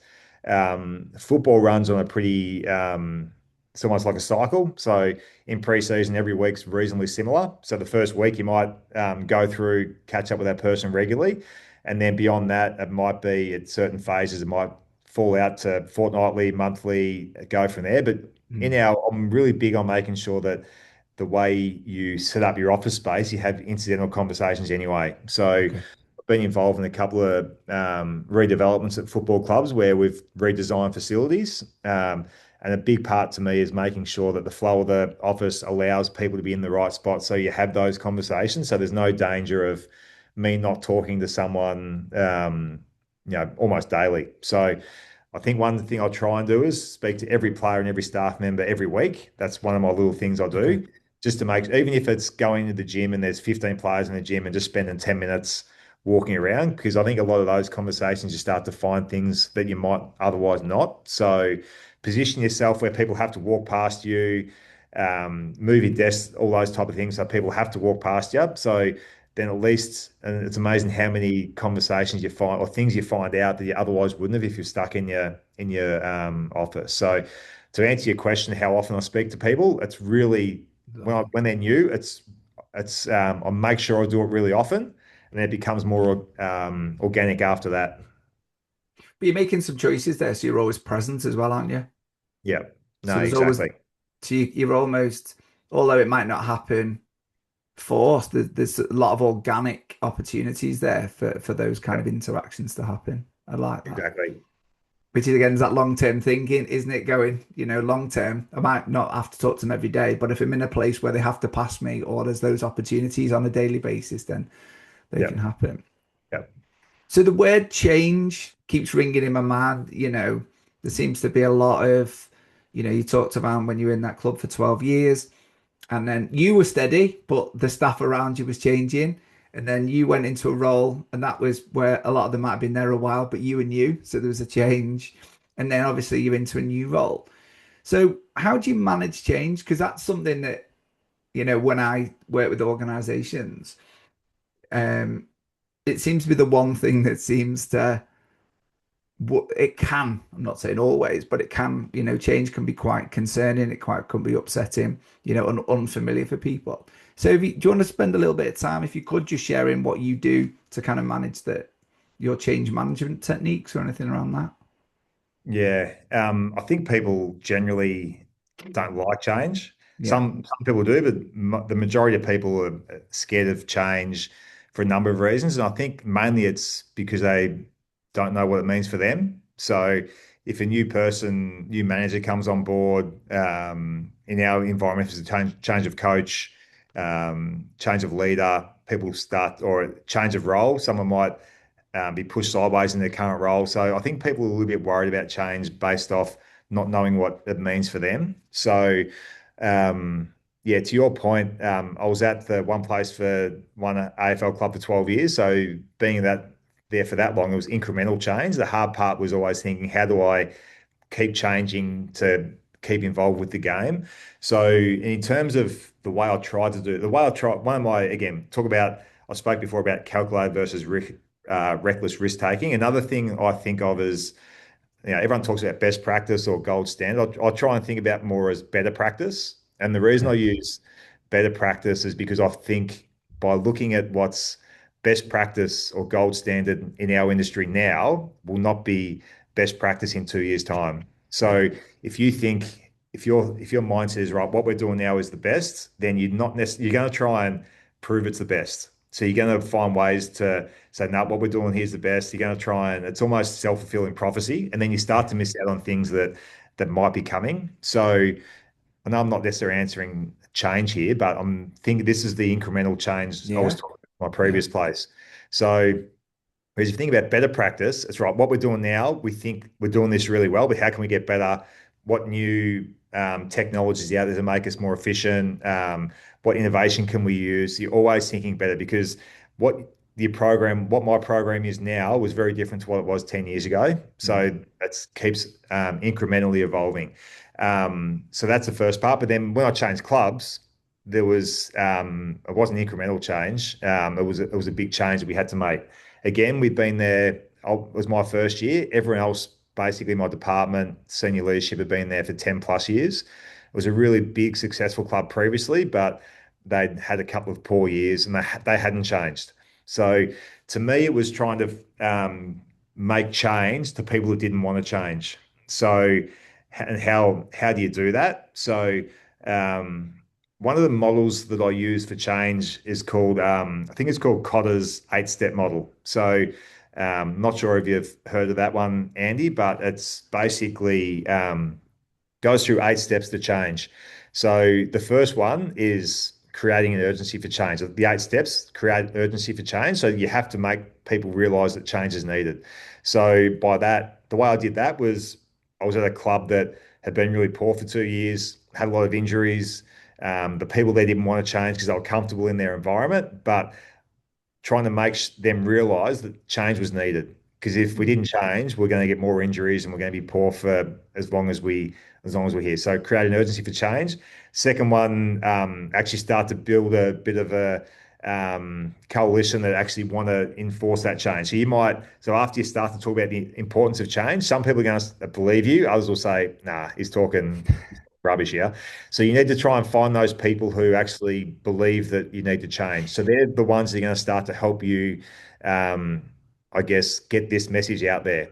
Football runs on a pretty it's almost like a cycle. So in pre-season, every week's reasonably similar. So the first week you might go through, catch up with that person regularly. And then beyond that, it might be at certain phases, it might fall out to fortnightly, monthly, go from there. But Hmm. I'm really big on making sure that the way you set up your office space, you have incidental conversations anyway. So Okay. I've been involved in a couple of redevelopments at football clubs where we've redesigned facilities. And a big part to me is making sure that the flow of the office allows people to be in the right spot. So you have those conversations. So there's no danger of me not talking to someone, almost daily. So I think one thing I'll try and do is speak to every player and every staff member every week. That's one of my little things I Okay. do, just to make, even if it's going to the gym and there's 15 players in the gym and just spending 10 minutes walking around, because I think a lot of those conversations you start to find things that you might otherwise not. So position yourself where people have to walk past you, move your desk, all those type of things, so people have to walk past you. So then at least, and it's amazing how many conversations you find or things you find out that you otherwise wouldn't have if you're stuck in your office. So to answer your question, how often I speak to people, it's really when they're new, it's I make sure I do it really often, and then it becomes more organic after that. But you're making some choices there, so you're always present as well, aren't you? Yeah, So no, there's always, exactly. so you're almost, although it might not happen forced, there's a lot of organic opportunities there for those kind Yeah, of interactions to happen. I like that. exactly. Which is again is that long-term thinking, isn't it? Going, long term. I might not have to talk to them every day, but if I'm in a place where they have to pass me or there's those opportunities on a daily basis, then they Yeah, can happen. yeah, So the word change keeps ringing in my mind. There seems to be a lot of, you talked about when you were in that club for 12 years and then you were steady, but the staff around you was changing. And then you went into a role, and that was where a lot of them might have been there a while, but you were new. So there was a change. And then obviously you're into a new role. So how do you manage change? Because that's something that, when I work with organizations, um, it seems to be the one thing that seems to it can, I'm not saying always, but it can, change can be quite concerning. It quite can be upsetting, and unfamiliar for people. So do you want to spend a little bit of time, if you could, just sharing what you do to kind of manage your change management techniques or anything around that? yeah. I think people generally don't like change. Yeah. Some people do, but the majority of people are scared of change for a number of reasons, and I think mainly it's because they don't know what it means for them. So if a new manager comes on board, in our environment, if it's a change of coach, change of leader, people start or a change of role, someone might be pushed sideways in their current role. So I think people are a little bit worried about change based off not knowing what it means for them. So, yeah, to your point, I was at the one place for one AFL club for 12 years. So being that there for that long, it was incremental change. The hard part was always thinking, how do I keep changing to keep involved with the game? So in terms of the way I tried to do, the way I try, one of my, again, talk about, I spoke before about calculated versus reckless risk taking. Another thing I think of is, everyone talks about best practice or gold standard. I'll try and think about more as better practice. And the reason I Okay. use better practice is because I think by looking at what's best practice or gold standard in our industry now will not be best practice in 2 years' time. Yeah. So if you think if your mindset is right, what we're doing now is the best, then you're not necessarily you're going to try and prove it's the best. So you're going to find ways to say, no, what we're doing here is the best. You're going to try and it's almost self-fulfilling prophecy. And then you start Yeah. to miss out on things that might be coming. So I know I'm not necessarily answering change here, but I'm thinking this is the incremental change I was Yeah. talking about in my Yeah. previous place. So whereas if you think about better practice, it's right. What we're doing now, we think we're doing this really well, but how can we get better? What new technologies out there to make us more efficient? What innovation can we use? You're always thinking better because what the program, what my program is now, was very different to what it was 10 years ago. Mm. So it keeps incrementally evolving. So that's the first part. But then when I changed clubs, it wasn't an incremental change. It was a big change that we had to make. Again, we've been there. It was my first year. Everyone else, basically my department, senior leadership, had been there for 10 plus years. It was a really big, successful club previously, but they'd had a couple of poor years and they hadn't changed. So to me, it was trying to make change to people who didn't want to change. So, and how do you do that? So, um, one of the models that I use for change is called, I think it's called Cotter's 8 step model. So, not sure if you've heard of that one, Andy, but it's basically goes through 8 steps to change. So the first one is creating an urgency for change. The 8 steps create urgency for change. So you have to make people realize that change is needed. So by that, the way I did that was I was at a club that had been really poor for 2 years, had a lot of injuries. The people there didn't want to change because they were comfortable in their environment, but trying to make them realize that change was needed. Because if we Mm. didn't change, we're going to get more injuries and we're going to be poor for as long as we're here. So create an urgency for change. Second one, actually start to build a bit of a coalition that actually want to enforce that change. So after you start to talk about the importance of change, some people are going to believe you, others will say, nah, he's talking rubbish here. So you need to try and find those people who actually believe that you need to change. So they're the ones that are going to start to help you, um, I guess, get this message out there.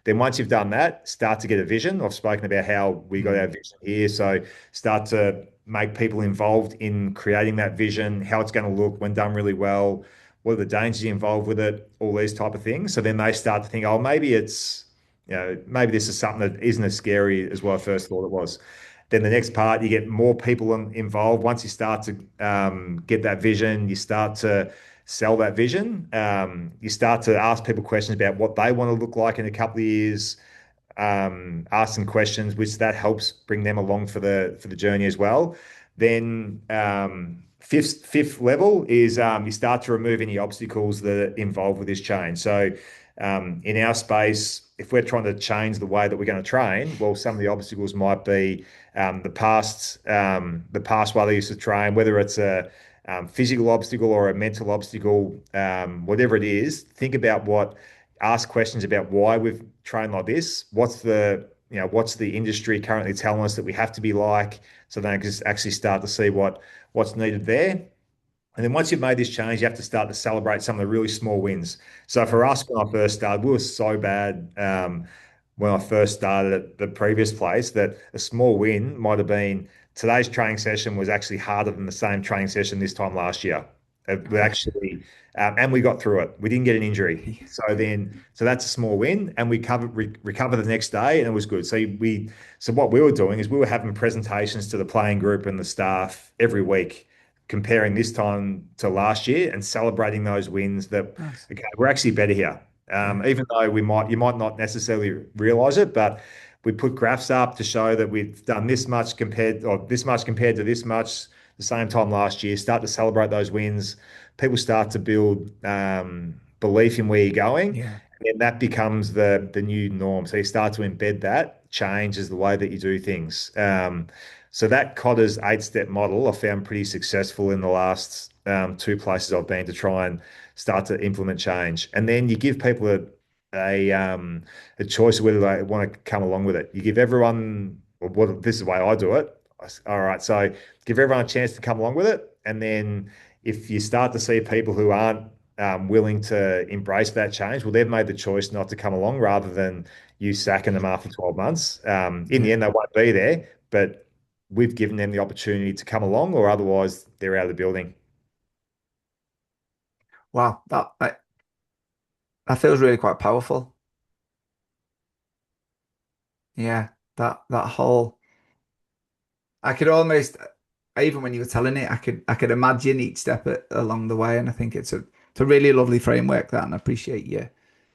Then once you've done that, start to get a vision. I've spoken about how we got our Mm. vision here. So start to make people involved in creating that vision, how it's going to look when done really well, what are the dangers involved with it, all these type of things. So then they start to think, oh, maybe this is something that isn't as scary as what I first thought it was. Then the next part, you get more people involved. Once you start to get that vision, you start to sell that vision. You start to ask people questions about what they want to look like in a couple of years. Ask some questions, which that helps bring them along for the journey as well. Then fifth level is you start to remove any obstacles that are involved with this change. So in our space, if we're trying to change the way that we're going to train, well, some of the obstacles might be the past way they used to train, whether it's a physical obstacle or a mental obstacle, whatever it is. Ask questions about why we've trained like this. What's the industry currently telling us that we have to be like, so they can actually start to see what's needed there. And then once you've made this change, you have to start to celebrate some of the really small wins. So for us, when I first started, we were so bad when I first started at the previous place that a small win might have been today's training session was actually harder than the same training session this time last year. We Okay. actually, and we got through it. We didn't get an injury. So that's a small win, and we recover the next day, and it was good. So what we were doing is we were having presentations to the playing group and the staff every week comparing this time to last year and celebrating those wins that Nice. okay, we're actually better here. Yeah. Even though you might not necessarily realize it, but we put graphs up to show that we've done this much compared to this much the same time last year. Start to celebrate those wins. People start to build belief in where you're going, Yeah. and that becomes the new norm. So you start to embed that change as the way that you do things. So that Cotter's 8 step model I found pretty successful in the last two places I've been to try and start to implement change. And then you give people a choice of whether they want to come along with it. You give everyone, this is the way I do it. All right, so give everyone a chance to come along with it. And then if you start to see people who aren't willing to embrace that change, well, they've made the choice not to come along rather than you sacking them after 12 months. In the Yeah. end, they won't be there, but we've given them the opportunity to come along, or otherwise they're out of the building. Wow. That feels really quite powerful. Yeah. That whole I could almost even when you were telling it, I could imagine each step along the way, and I think it's a really lovely framework that, and I appreciate Yeah.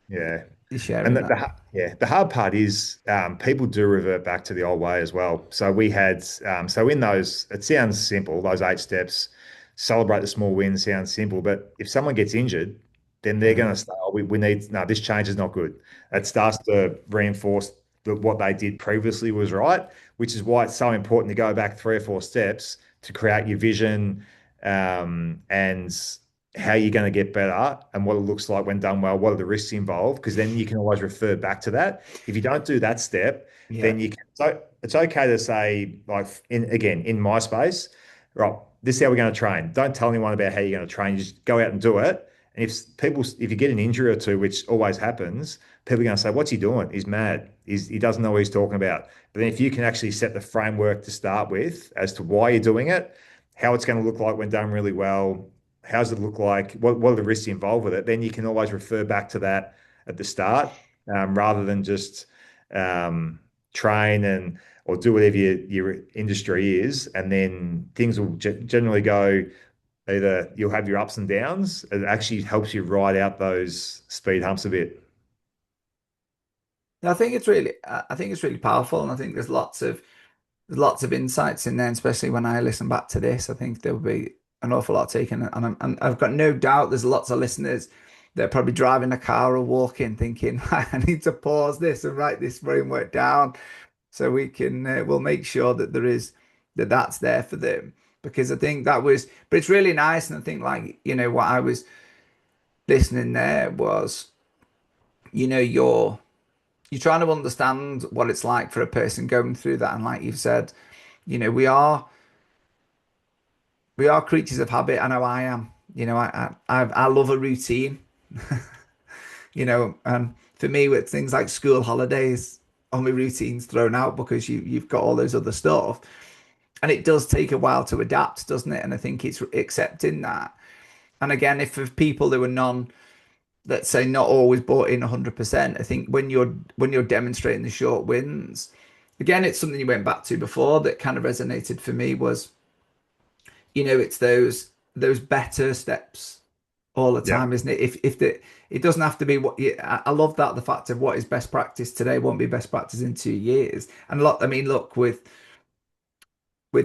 you And sharing the, that. the yeah, the hard part is people do revert back to the old way as well. So we had so in those, it sounds simple, those 8 steps, celebrate the small wins sounds simple, but if someone gets injured, then they're Yeah. going to say, oh, we need, no, this change is not good. It starts to reinforce that what they did previously was right, which is why it's so important to go back 3 or 4 steps to create your vision, and how you're going to get better and what it looks like when done well, what are the risks involved, because then you can always refer back to that. If you don't do that step, Yeah. then you can, so it's okay to say, like, in my space, right, this is how we're going to train. Don't tell anyone about how you're going to train. You just go out and do it. And if you get an injury or two, which always happens, people are going to say, "What's he doing? He's mad. He doesn't know what he's talking about." But then if you can actually set the framework to start with as to why you're doing it, how it's going to look like when done really well, how does it look like, what are the risks involved with it, then you can always refer back to that at the start, rather than just um, train and or do whatever your industry is, and then things will generally go, either you'll have your ups and downs. It actually helps you ride out those speed humps a bit. I think it's really powerful, and I think there's lots of insights in there, and especially when I listen back to this. I think there will be an awful lot taken, and I've got no doubt there's lots of listeners that are probably driving a car or walking, thinking, I need to pause this and write this framework down so we'll make sure that that's there for them, because I think that was, but it's really nice, and I think, like, what I was listening there was, you're trying to understand what it's like for a person going through that, and like you've said, we are creatures of habit. I know I am. I love a routine. And for me, with things like school holidays, all my routines thrown out because you've got all those other stuff, and it does take a while to adapt, doesn't it? And I think it's accepting that. And again, if for people who are let's say, not always bought in 100%, I think when you're demonstrating the short wins, again, it's something you went back to before that kind of resonated for me was, it's those better steps all the Yeah. time, isn't it? It doesn't have to be what I love that the fact of what is best practice today won't be best practice in 2 years. And look, I mean, look, with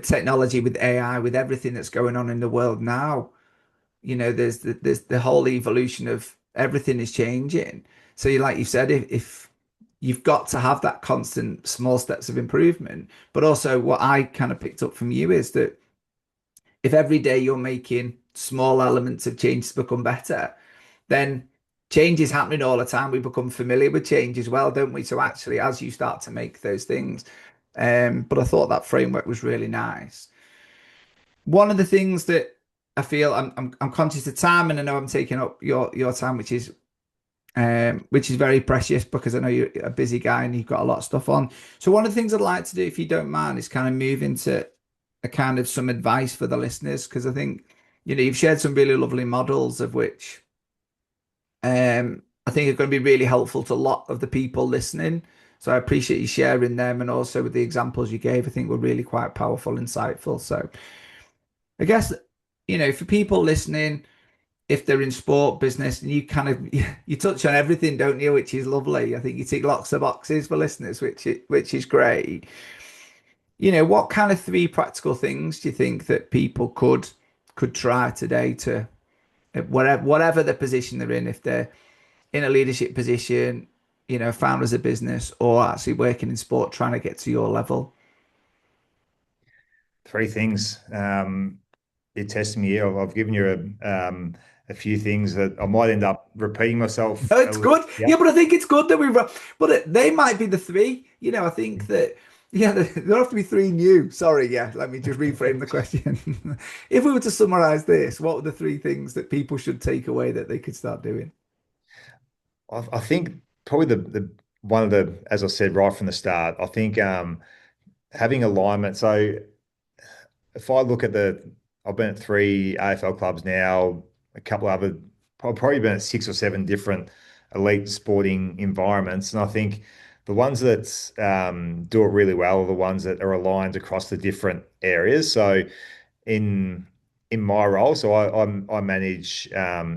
technology, with AI, with everything that's going on in the world now, there's the whole evolution of everything is changing. So like you said, if you've got to have that constant small steps of improvement, but also what I kind of picked up from you is that if every day you're making small elements of change to become better, then change is happening all the time. We become familiar with change as well, don't we? So actually, as you start to make those things, but I thought that framework was really nice. One of the things that I feel I'm conscious of time, and I know I'm taking up your time, which is very precious because I know you're a busy guy and you've got a lot of stuff on. So one of the things I'd like to do, if you don't mind, is kind of move into a kind of some advice for the listeners, because I think you've shared some really lovely models of which I think are going to be really helpful to a lot of the people listening. So I appreciate you sharing them, and also with the examples you gave, I think were really quite powerful, insightful. So I guess, for people listening, if they're in sport business, and you kind of you touch on everything, don't you? Which is lovely. I think you tick lots of boxes for listeners, which is great. What kind of three practical things do you think that people could try today to whatever the position they're in, if they're in a leadership position, founders of business, or actually working in sport, trying to get to your level? Three things. You're testing me here. I've given you a few things that I might end up repeating myself No, a it's little. good. Yeah. Yeah, but I think it's good that they might be the three. I think that, yeah, there have to be three new. Sorry, yeah, let me just reframe the question. If we were to summarize this, what were the three things that people should take away that they could start doing? I think probably the one of the, as I said right from the start, I think having alignment. So if I look at I've been at 3 AFL clubs now, a couple other, probably been at 6 or 7 different elite sporting environments. And I think the ones that do it really well are the ones that are aligned across the different areas. So in in my role, so I manage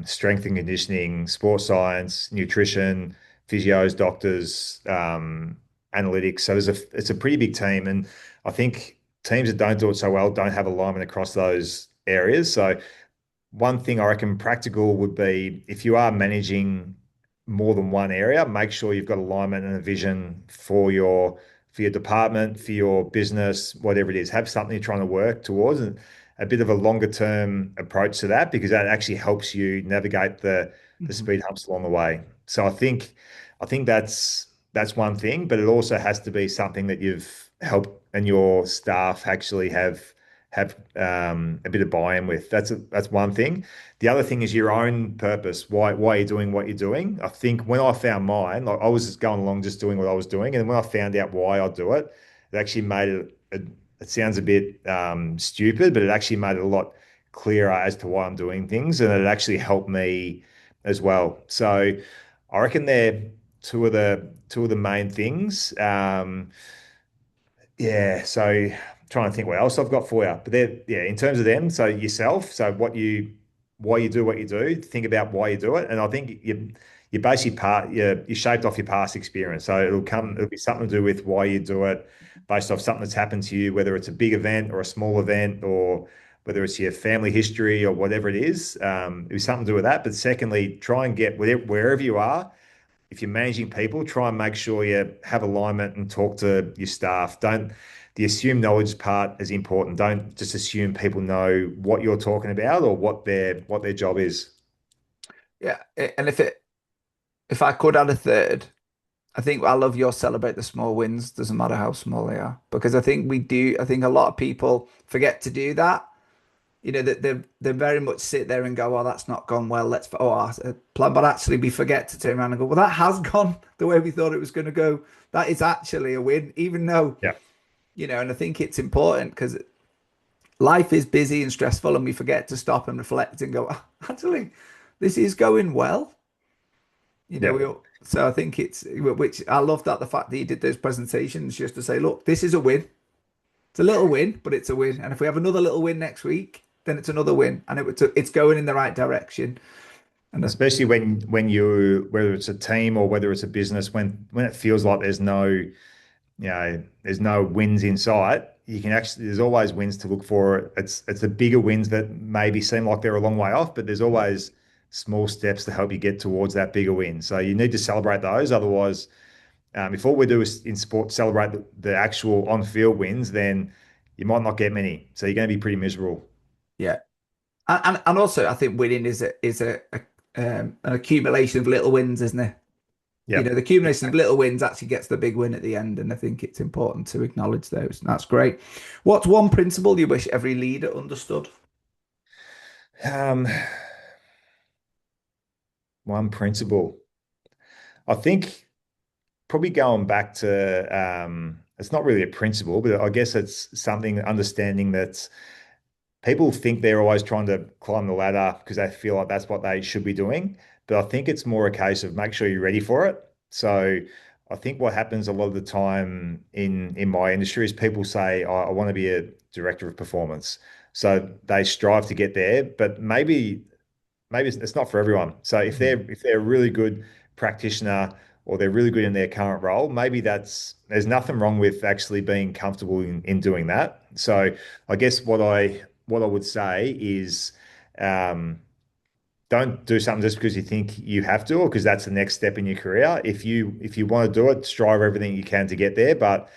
strength and conditioning, sports science, nutrition, physios, doctors, analytics. So it's a pretty big team, and I think teams that don't do it so well don't have alignment across those areas. So one thing I reckon practical would be if you are managing more than one area, make sure you've got alignment and a vision for your department, for your business, whatever it is. Have something you're trying to work towards and a bit of a longer term approach to that because that actually helps you navigate the Mhm. speed humps along the way. So I think that's one thing, but it also has to be something that you've helped and your staff actually have a bit of buy-in with. That's one thing. The other thing is your own purpose. Why you're doing what you're doing. I think when I found mine, like I was just going along just doing what I was doing, and when I found out why I do it, it actually made it sounds a bit stupid, but it actually made it a lot clearer as to why I'm doing things, and it actually helped me as well. So I reckon they're two of the main things. Yeah, so trying to think what else I've got for you. But yeah, in terms of them, so yourself, so why you do what you do, think about why you do it. And I think you basically you shaped off your past experience. So it'll be something to do with why you do it based off something that's happened to you, whether it's a big event or a small event or whether it's your family history or whatever it is. It'll be something to do with that. But secondly, try and get wherever you are if you're managing people, try and make sure you have alignment and talk to your staff. Don't the assume knowledge part is important. Don't just assume people know what you're talking about or what their job is. Yeah, and if I could add a third, I think I love your celebrate the small wins, doesn't matter how small they are, because I think we do. I think a lot of people forget to do that. You know that they very much sit there and go, "Oh, that's not gone well. Let's plan." But actually, we forget to turn around and go, "Well, that has gone the way we thought it was going to go. That is actually a win, even though Yeah, you know." And I think it's important because life is busy and stressful, and we forget to stop and reflect and go, "Ah, actually, this is going well." You know, yeah. so I think it's which I love that the fact that you did those presentations just to say, look, this is a win. It's a little win, but it's a win. And if we have another little win next week, then it's another win, and it's going in the right direction. And Especially when whether it's a team or whether it's a business, when it feels like there's no wins in sight. You can actually, there's always wins to look for. It's the bigger wins that maybe seem like they're a long way off, but there's always small steps to help you get towards that bigger win. So you need to celebrate those. Otherwise, if all we do is in sport celebrate the actual on-field wins, then you might not get many. So you're going to be pretty miserable. yeah, and also I think winning is an accumulation of little wins, isn't it? You know, Yep. the accumulation of little wins actually gets the big win at the end, and I think it's important to acknowledge those. That's great. What's one principle you wish every leader understood? Um, one principle. I think probably going back to it's not really a principle, but I guess it's something understanding that people think they're always trying to climb the ladder because they feel like that's what they should be doing. But I think it's more a case of make sure you're ready for it. So I think what happens a lot of the time in my industry is people say, I want to be a director of performance. So they strive to get there, but maybe it's not for everyone. So Mhm. if they're a really good practitioner or they're really good in their current role, maybe there's nothing wrong with actually being comfortable in doing that. So I guess what I would say is um, don't do something just because you think you have to or because that's the next step in your career. If you want to do it, strive everything you can to get there, but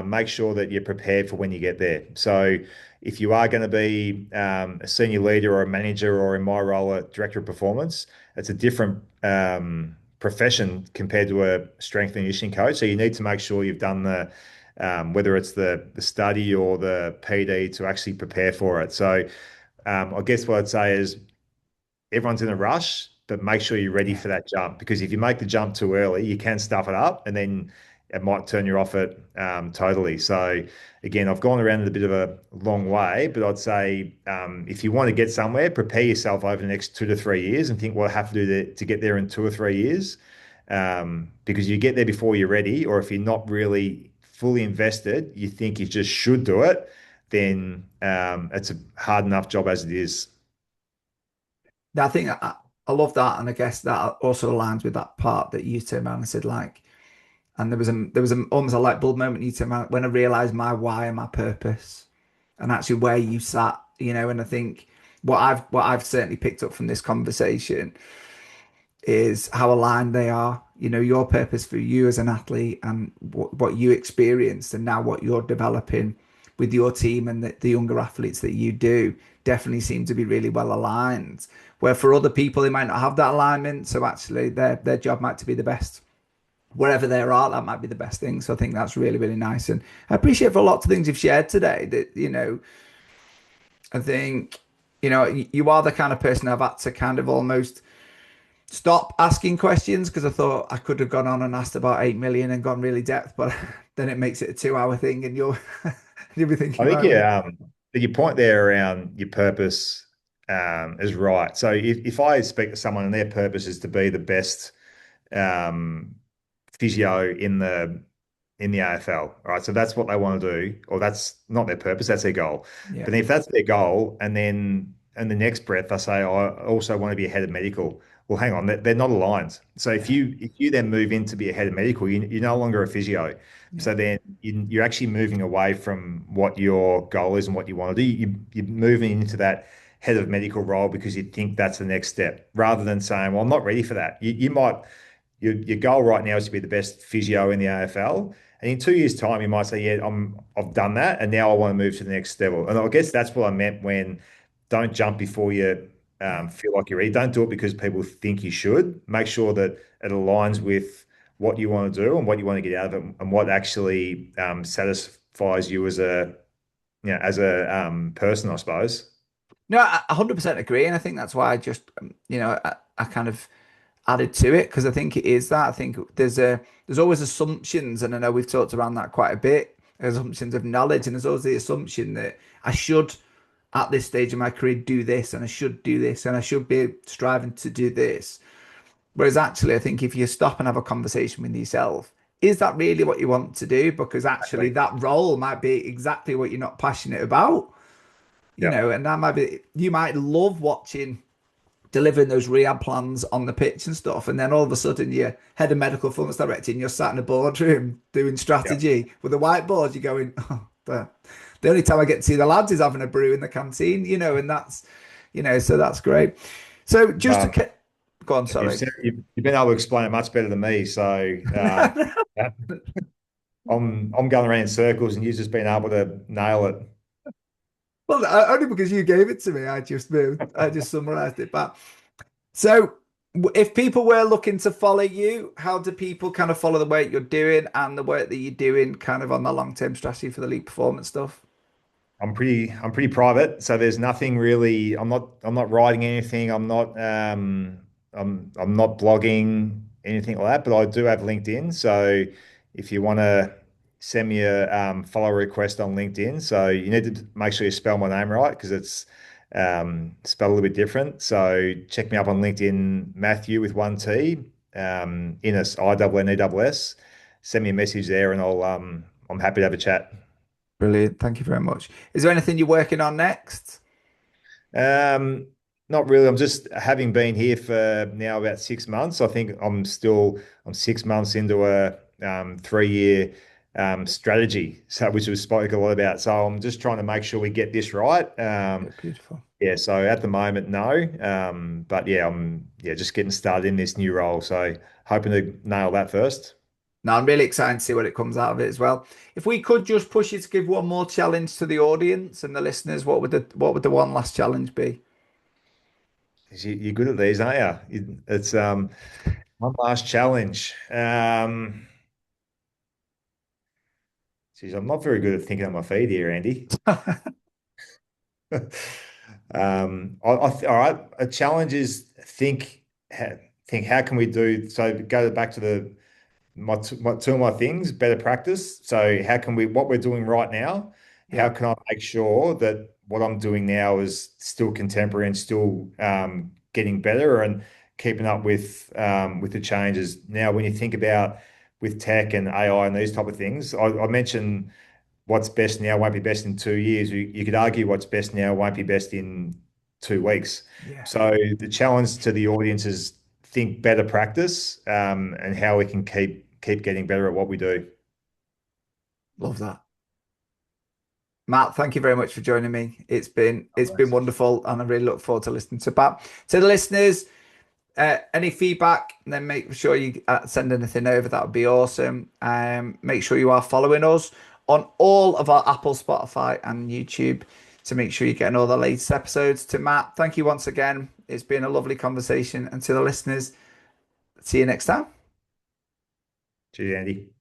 make sure that you're prepared for when you get there. So if you are going to be a senior leader or a manager or in my role a director of performance, it's a different profession compared to a strength and conditioning coach. So you need to make sure you've done whether it's the study or the PD to actually prepare for it. So I guess what I'd say is everyone's in a rush, but make sure you're ready Yeah. for that jump because if you make the jump too early, you can stuff it up and then it might turn you off it totally. So again, I've gone around it a bit of a long way, but I'd say if you want to get somewhere, prepare yourself over the next 2 to 3 years and think what I have to do to get there in 2 or 3 years. Because you get there before you're ready, or if you're not really fully invested, you think you just should do it, then it's a hard enough job as it is. I think I love that, and I guess that also aligns with that part that you turned around and said like, and there was almost a light bulb moment you turned around when I realized my why and my purpose, and actually where you sat, you know, and I think what I've certainly picked up from this conversation is how aligned they are. You know, your purpose for you as an athlete and what you experienced, and now what you're developing with your team and the younger athletes that you do definitely seem to be really well aligned. Where for other people, they might not have that alignment. So actually, their job might to be the best wherever they're at. That might be the best thing. So I think that's really, really nice. And I appreciate for a lot of things you've shared today that, I think, you are the kind of person I've had to kind of almost stop asking questions because I thought I could have gone on and asked about 8 million and gone really depth, but then it makes it a 2 hour thing and you'll be thinking I think about, your point there around your purpose is right. So if I speak to someone and their purpose is to be the best um, physio in the AFL, right? So that's what they want to do, or that's not their purpose, that's their goal. yeah, But if that's their goal, and then in the next breath they say, I also want to be a head of medical. Well, hang on, they're not aligned. So if yeah, you then move in to be a head of medical, you're no longer a physio. yeah. So then you're actually moving away from what your goal is and what you want to do. You're moving into that head of medical role because you think that's the next step, rather than saying, well, I'm not ready for that. You might your goal right now is to be the best physio in the AFL. And in 2 years' time, you might say, yeah, I've done that, and now I want to move to the next level. And I guess that's what I meant when don't jump before you Yeah. feel like you're ready. Don't do it because people think you should. Make sure that it aligns with what you want to do and what you want to get out of it, and what actually satisfies you as a person, I suppose. No, I 100% agree. And I think that's why I just, I kind of added to it because I think it is that. I think there's always assumptions. And I know we've talked around that quite a bit, assumptions of knowledge. And there's always the assumption that I should, at this stage of my career, do this and I should do this and I should be striving to do this. Whereas actually, I think if you stop and have a conversation with yourself, is that really what you want to do? Because actually, Exactly. that role might be exactly what you're not passionate about, Yeah. and that might be, you might love watching delivering those rehab plans on the pitch and stuff. And then all of a sudden, you're head of medical performance director and you're sat in a boardroom doing Yeah. strategy with a whiteboard. You're going, oh, the only time I get to see the lads is having a brew in the canteen, and that's, so that's great. So just to Well, go on, you've sorry. said, you've been able to explain it much better than me. So yeah, I'm going around in circles, and you've just been able to nail it. Well, only because you gave it to me, I just summarized it. But so, if people were looking to follow you, how do people kind of follow the work you're doing and the work that you're doing, kind of on the long-term strategy for the league performance stuff? I'm pretty private, so there's nothing really. I'm not writing anything. I'm not blogging anything like that. But I do have LinkedIn, so if you want to send me a follow request on LinkedIn, so you need to make sure you spell my name right because it's spelled a little bit different. So check me up on LinkedIn, Matthew with one T, Inness, Inness. Send me a message there, and I'm happy to have a chat. Brilliant. Thank you very much. Is there anything you're working on next? Um, Not really. I'm just having been here for now about 6 months. I think I'm 6 months into a 3 year strategy, so which we spoke a lot about. So I'm just trying to make sure we get this right. Yeah, beautiful. Yeah. So at the moment, no. But yeah, just getting started in this new role. So hoping to nail that first. Now, I'm really excited to see what it comes out of it as well. If we could just push you to give one more challenge to the audience and the listeners, what would the one last challenge be? You're good at these, aren't you? It's one last challenge. Geez, I'm not very good at thinking on my feet here, Andy. All right. A challenge is think how can we do so go back to two of my things, better practice. So how can we what we're doing right now, how Yeah, can I make sure that what I'm doing now is still contemporary and still getting better and keeping up with the changes. Now, when you think about with tech and AI and these type of things, I mentioned what's best now won't be best in 2 years. You could argue what's best now won't be best in 2 weeks. yeah, So the challenge to the audience is think better practice and how we can keep getting better at what we do. love that. Matt, thank you very much for joining me. It's been Otherwise. wonderful, and I really look forward to listening to Pat. To the listeners, any feedback, then make sure you send anything over. That would be awesome. Make sure you are following us on all of our Apple, Spotify, and YouTube to make sure you're getting all the latest episodes. To Matt, thank you once again. It's been a lovely conversation. And to the listeners, see you next time. Cheers, Andy.